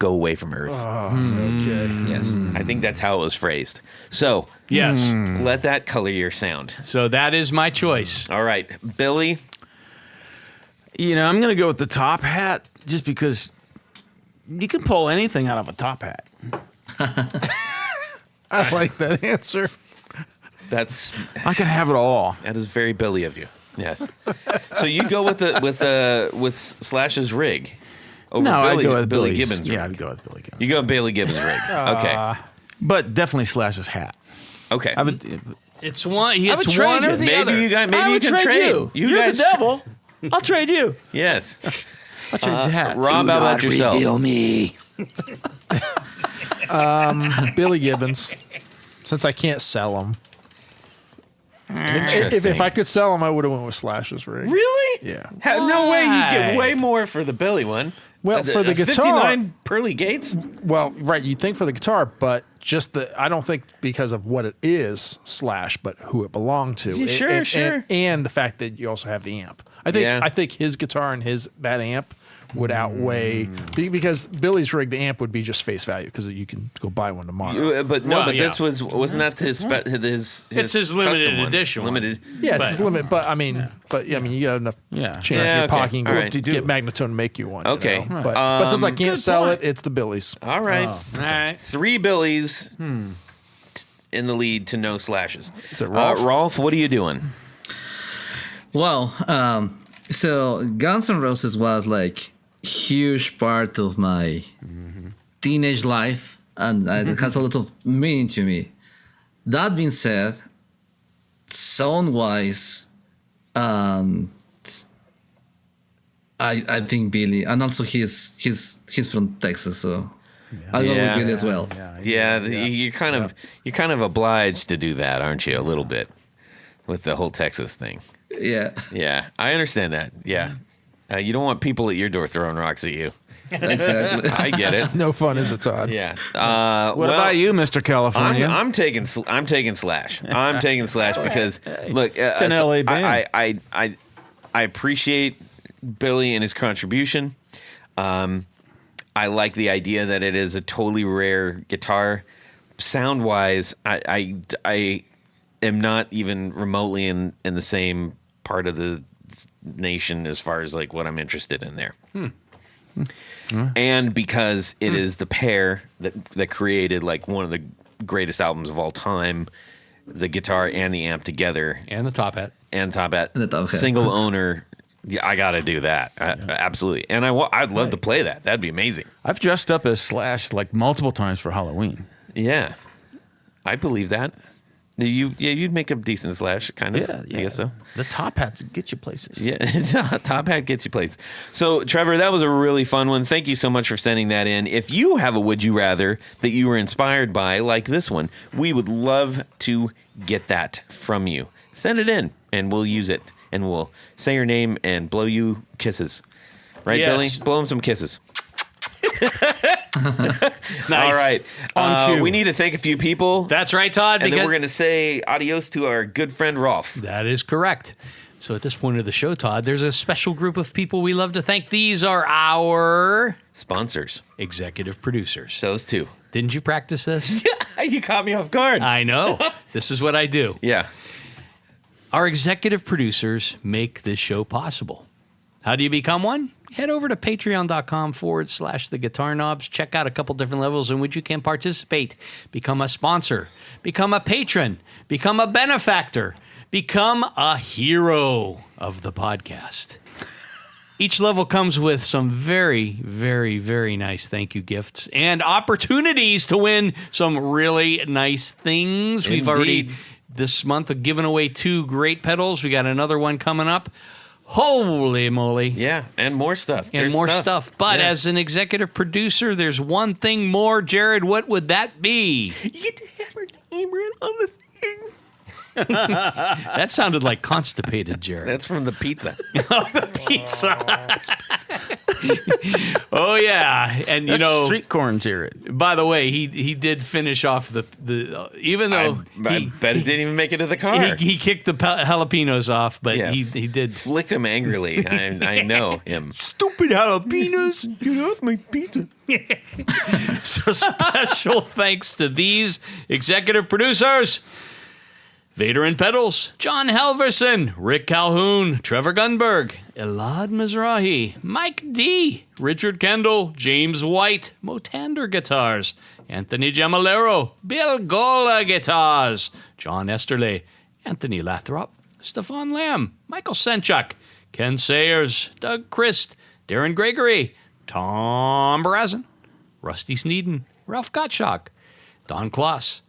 go away from Earth. Okay. Yes, I think that's how it was phrased. So Yes. let that color your sound. So that is my choice. All right, Billy. I'm going to go with the Top Hat just because you can pull anything out of a top hat. I like that answer. I can have it all. That is very Billy of you. Yes. So you go with Slash's rig. Over No, I'd Billy, go with Billy Billy's. Gibbons. Yeah, rig. I'd go with Billy Gibbons. You go with Billy Gibbons rig. Okay. But definitely Slash's hat. Okay. I would, It's one. would It's trade one you. or the Maybe other. you guys. Maybe you can trade. You You're guys. the devil. I'll trade you. Yes. I'll trade you hats. Rob, how about yourself? me. Billy Gibbons, since I can't sell them. If I could sell them, I would have went with Slash's rig. Really? Yeah. No way. You Why? get way more for the Billy one. Well, for the guitar- 59 Pearly Gates. Well, right, you'd think for the guitar, but I don't think because of what it is Slash, but who it belonged to. Yeah, sure, sure. And the fact that you also have the amp. I think his guitar and that amp would outweigh because Billy's rig, the amp would be just face value because you can go buy one tomorrow. This wasn't that his It's his limited custom one? edition one. Limited. Yeah, it's his limit, but I mean, you got enough change in Yeah, your okay. pocket. You can All go right. to get Magnatone to make you one. Okay. You know? But since I can't sell point. it's the Billy's. All right. All right. 3 Billies in the lead to no Slashes. Is it Rolf? Rolf, what are you doing? Well, so Guns N' Roses was like huge part of my teenage life, and it has a lot of meaning to me. That being said, sound-wise, I think Billy, and also he's from Texas, so I'll go with Billy as well. Yeah, you're kind of obliged to do that, aren't you? A little bit with the whole Texas thing. Yeah. Yeah, I understand that. Yeah. You don't want people at your door throwing rocks at you. Exactly. I get it. No fun, is it, Todd? Yeah. What about you, Mr. California? I'm taking Slash. I'm taking Slash because look, it's an LA band. I appreciate Billy and his contribution. I like the idea that it is a totally rare guitar. Sound wise, I am not even remotely in the same part of the nation as far as like what I'm interested in there. And because it is the pair that created like one of the greatest albums of all time, the guitar and the amp together, And the top hat. and top hat, The top hat. single owner. Yeah, I got to do that. Absolutely. And I'd love to play that. That'd be amazing. I've dressed up as Slash like multiple times for Halloween. Yeah. I believe that. You'd make a decent Slash, kind of. I guess so. The top hats get you places. Yeah, top hat gets you places. So, Trevor, that was a really fun one. Thank you so much for sending that in. If you have a Would You Rather that you were inspired by, like this one, we would love to get that from you. Send it in, and we'll use it, and we'll say your name and blow you kisses. Right, Yes. Billy? Blow him some kisses. Nice. All right. On cue. We need to thank a few people. That's right, Todd. and then because- we're going to say adios to our good friend Rolf. That is correct. So at this point of the show, Todd, there's a special group of people we love to thank. These are our Sponsors. executive producers. Those two. Didn't you practice this? You caught me off guard. I know. This is what I do. Yeah. Our executive producers make this show possible. How do you become one? Head over to patreon.com/the guitar knobs. Check out a couple different levels in which you can participate. Become a sponsor. Become a patron. Become a benefactor. Become a hero of the podcast. Each level comes with some very, very, very nice thank you gifts and opportunities to win some really nice things. We've already, Indeed. this month, given away 2 great pedals. We got another one coming up. Holy moly. Yeah, and more stuff. And There's more stuff. But Yeah. as an executive producer, there's one thing more. Jared, what would that be? you get to have her name right on the thing. That sounded like constipated, Jared. That's from the pizza. Pizza. Oh, yeah. And, you That's know, street corn, Jared. by the way, he did finish off the even though I bet it didn't even make it to the car. he kicked the jalapenos off, but Yeah. he did. Flicked him angrily. I know him. Stupid jalapenos. Get off my pizza. So special thanks to these executive producers. Vader and Pedals, John Halverson, Rick Calhoun, Trevor Gunberg, Elad Mizrahi, Mike D, Richard Kendall, James White, Motander Guitars, Anthony Gemalero, Bill Gola Guitars, John Esterle, Anthony Lathrop, Stefan Lamb, Michael Senchuk, Ken Sayers, Doug Christ, Darren Gregory, Tom Barazin, Rusty Sneeden, Ralph Gottschalk, Don Kloss,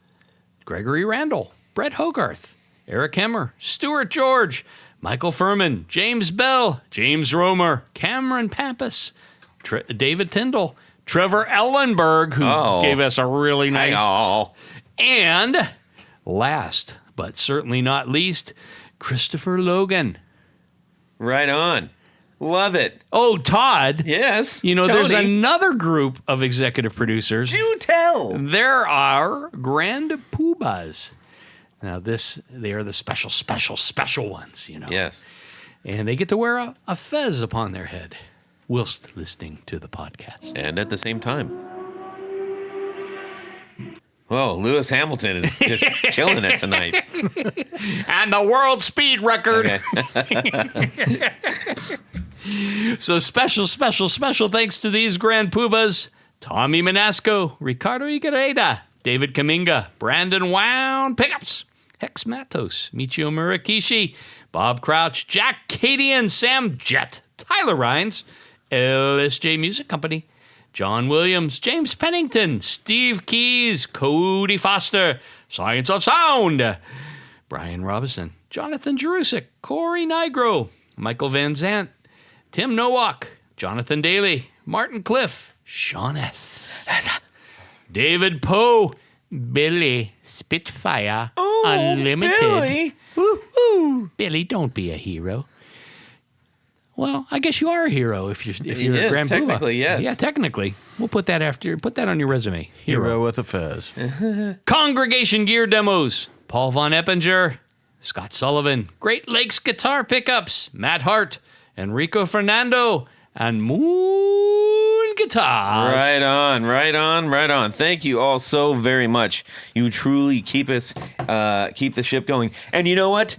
Gregory Randall, Brett Hogarth, Eric Hemmer, Stuart George, Michael Furman, James Bell, James Romer, Cameron Pampas, David Tyndall, Trevor Ellenberg, who gave us a really nice. Oh, And last, but certainly not least, Christopher Logan. right on. Love it. Oh, Todd. Yes. You know, there's Tony. another group of executive producers. Do tell. There are Grand Poobahs. Now, they are the special ones, you know. Yes. And they get to wear a fez upon their head whilst listening to the podcast. And at the same time. Whoa, Lewis Hamilton is just killing it tonight. And the world speed record. Okay. So special thanks to these Grand Poobahs. Tommy Manasco, Ricardo Igareda, David Kaminga, Brandon Wound Pickups, Hex Matos, Michio Murakishi, Bob Crouch, Jack Cadian, Sam Jett, Tyler Rhines, LSJ Music Company, John Williams, James Pennington, Steve Keys, Cody Foster, Science of Sound, Brian Robinson, Jonathan Jerusik, Corey Nigro, Michael Van Zant, Tim Nowak, Jonathan Daly, Martin Cliff, Sean S. David Poe, Billy Spitfire, Unlimited. Billy. Woo-hoo. Billy, don't be a hero. Well, I guess you are a hero if you're Yes, a Grand Poobah. technically, yes. Yeah, technically. We'll put that on your resume. Hero with a fez. Congregation Gear Demos. Paul Von Eppinger, Scott Sullivan, Great Lakes Guitar Pickups, Matt Hart, Enrico Fernando, and Moon Guitars. Right on, right on, right on. Thank you all so very much. You truly keep the ship going. You know what?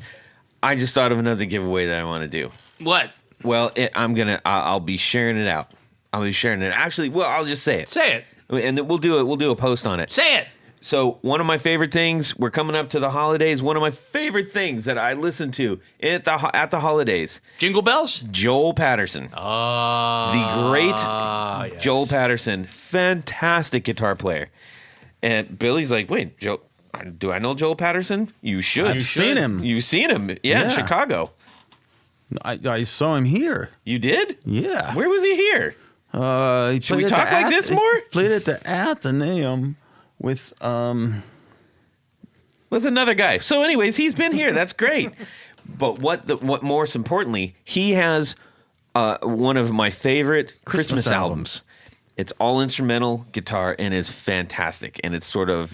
I just thought of another giveaway that I want to do. What? Well, I'll be sharing it out. I'll be sharing it. Actually, well, I'll just say it. Say it. And then we'll do a post on it. Say it. So one of my favorite things, we're coming up to the holidays. One of my favorite things that I listen to at the holidays. Jingle bells? Joel Patterson. The great Yes. Joel Patterson. Fantastic guitar player. And Billy's like, wait, Joe, do I know Joel Patterson? You should. I've seen him. You've seen him. Yeah, in Yeah. Chicago. I saw him here. You did? Yeah. Where was he here? Should we talk like this more? He played at the Athenaeum with With another guy. So anyways, he's been here. That's great. But what most importantly, he has one of my favorite Christmas albums. It's all instrumental guitar and is fantastic. And it's sort of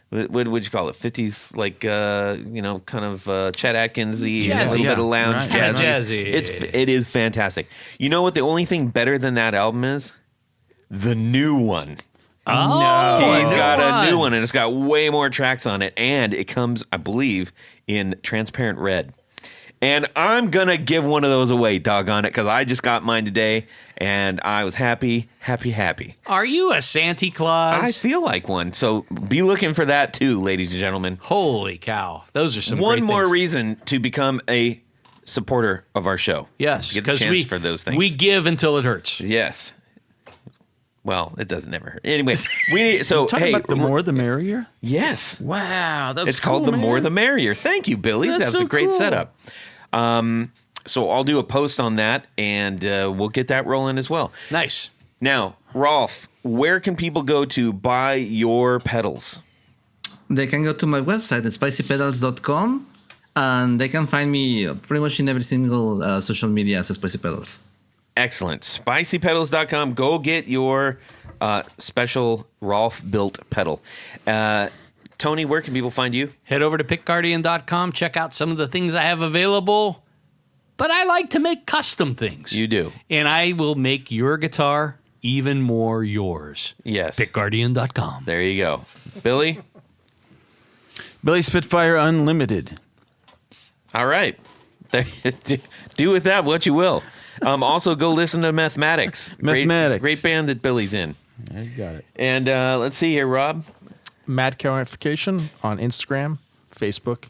what would you call it? 50s, like kind of Chet Atkins-y, and a little bit of lounge Right. jazzy. Jazzy. It is fantastic. You know what? The only thing better than that album is the new one. Oh, He's got a new one, and it's got way more tracks on it, and it comes, I believe, in transparent red. And I'm going to give one of those away, doggone it, because I just got mine today, and I was happy. Are you a Santa Claus? I feel like one. So be looking for that, too, ladies and gentlemen. Holy cow. Those are some One great more things. reason to become a supporter of our show. Yes, Get the because chance for those things. we give until it hurts. Yes. Well, it doesn't never hurt. Anyway, hey, about the more the merrier. yes. Wow, that's It's called The More the Merrier. Thank you, Billy. That's That's so a great cool. setup. So I'll do a post on that, and we'll get that rolling as well. Nice. Now, Rolf, where can people go to buy your pedals? They can go to my website at spicypedals.com, and they can find me pretty much in every single social media as Spicy Pedals. Excellent. Spicypedals.com. Go get your special Rolf-built pedal. Tony, where can people find you? Head over to pickguardian.com. Check out some of the things I have available. But I like to make custom things. You do. And I will make your guitar even more yours. Yes. Pickguardian.com. There you go. Billy? Billy Spitfire Unlimited. All right. Do with that what you will. Also, go listen to Mathematics. Mathematics. Great band that Billy's in. Yeah, you got it. And let's see here, Rob. Mad Cowification on Instagram, Facebook.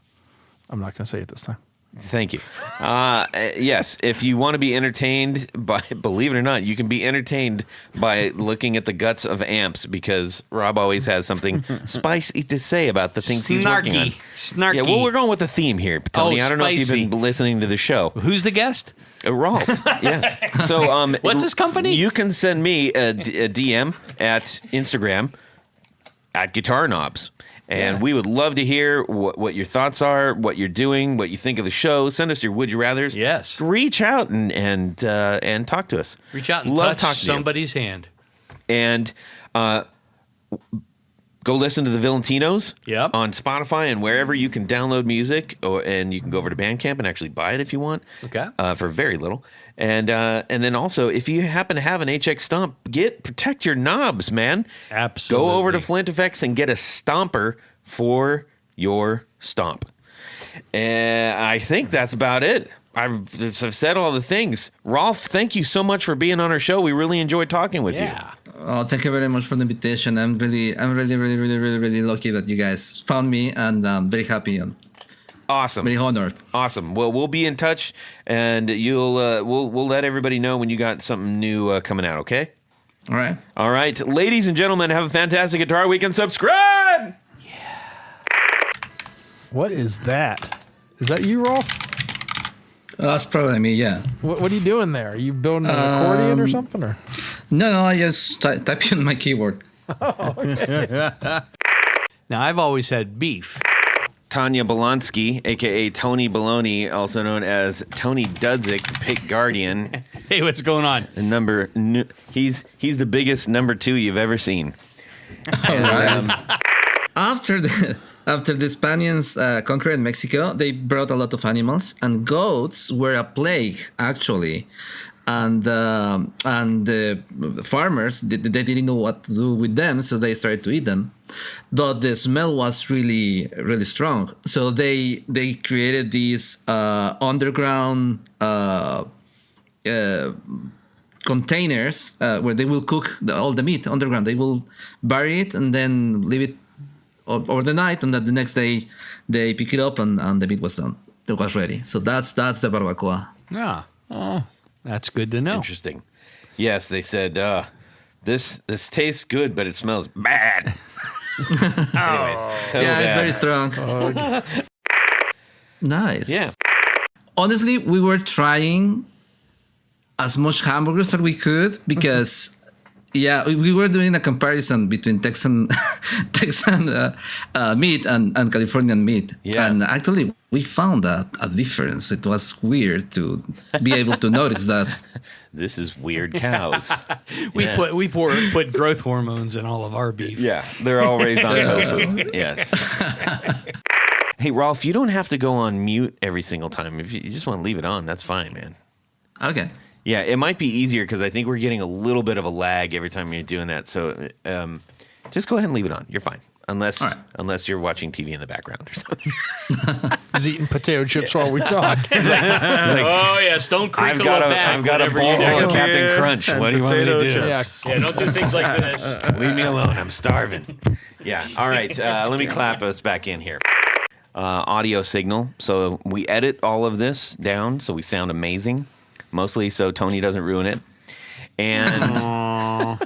I'm not going to say it this time. Thank you. Yes, if you want to be entertained by, believe it or not, you can be entertained by looking at the guts of amps, because Rob always has something spicy to say about the things he's working on. Snarky. Yeah, well, we're going with the theme here, Tony. Oh, I don't know if spicy. you've been listening to the show. Who's the guest? Rolf, yes. So, What's his company? You can send me a DM at Instagram at Guitar Knobs. And we would love to hear what your thoughts are, what you're doing, what you think of the show. Send us your would you rathers. Yes. Reach out and talk to us. Reach out and love touch talking to you. somebody's hand. And go listen to the Valentinos Yep. on Spotify and wherever you can download music, and you can go over to Bandcamp and actually buy it if you want. Okay. For very little. And then also, if you happen to have an HX Stomp, protect your knobs, man. Absolutely. Go over to Flint Effects and get a stomper for your stomp. And I think that's about it. I've said all the things. Rolf, thank you so much for being on our show. We really enjoyed talking with you. Yeah. Oh, thank you very much for the invitation. I'm really lucky that you guys found me, and I'm very happy and Awesome. very honored. Awesome. Well, we'll be in touch, and we'll let everybody know when you got something new coming out, okay? All right. All right. Ladies and gentlemen, have a fantastic Guitar Week and subscribe! What is that? Is that you, Rolf? That's probably me, yeah. What are you doing there? Are you building an accordion or something? Or No, I just type in my keyboard. Now, I've always had beef. Tanya Bolonsky, a.k.a. Tony Baloney, also known as Tony Dudzik, Pick Guardian. Hey, what's going on? And he's the biggest number 2 you've ever seen. And, After the Spaniards conquered Mexico, they brought a lot of animals, and goats were a plague actually, and the farmers they didn't know what to do with them, so they started to eat them. But the smell was really really strong, so they created these underground containers where they will cook all the meat underground. They will bury it and then leave it over the night, and then the next day they pick it up and the meat was done. It was ready. So that's the barbacoa. Yeah. Oh, that's good to know. interesting. Yes, they said, this tastes good, but it smells bad. Anyways, so Yeah, it's bad. very strong. Nice. Yeah. Honestly, we were trying as much hamburgers as we could because, yeah, we were doing a comparison between Texan meat and Californian meat. Yeah. And actually, we found a difference. It was weird to be able to notice that. This is weird cows. We put growth hormones in all of our beef. Yeah, they're all raised on tofu. Yes. Hey, Rolf, you don't have to go on mute every single time. If you just want to leave it on, that's fine, man. Okay. Yeah, it might be easier because I think we're getting a little bit of a lag every time you're doing that. So just go ahead and leave it on. You're fine. Unless you're watching TV in the background or something. He's eating potato chips while we talk. Oh yes, don't crinkle it back. I've got a whatever bowl you do. of Captain Crunch. What do you want me to do? Yeah. Yeah, don't do things like this. Leave me alone. I'm starving. Yeah. All right. Let me clap us back in here. Audio signal. So we edit all of this down so we sound amazing, mostly so Tony doesn't ruin it. And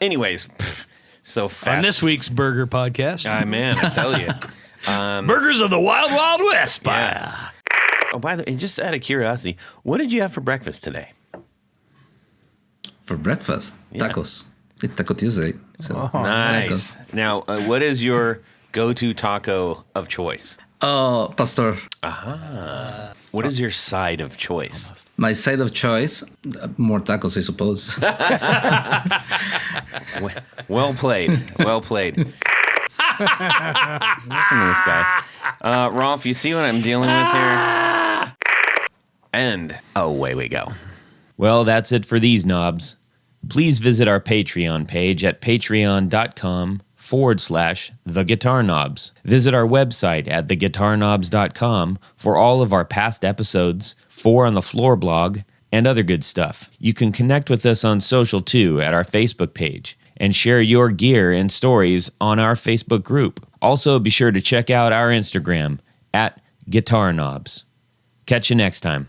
anyways, so fast. On this week's Burger Podcast, Man, I tell you. Burgers of the Wild Wild West. Yeah. Oh, by the way, just out of curiosity, what did you have for breakfast today? For breakfast, tacos. It's Taco Tuesday. So Nice. tacos. Now, what is your go-to taco of choice? Pastor. What is your side of choice? My side of choice, more tacos, I suppose. Well played. Well played. Listen to this guy. Rolf, you see what I'm dealing with here? And away we go. Well, that's it for these knobs. Please visit our Patreon page at patreon.com/theguitarknobs. Visit our website at theguitarknobs.com for all of our past episodes, 4 on the Floor blog, and other good stuff. You can connect with us on social too at our Facebook page and share your gear and stories on our Facebook group. Also, be sure to check out our Instagram at Guitar Knobs. Catch you next time.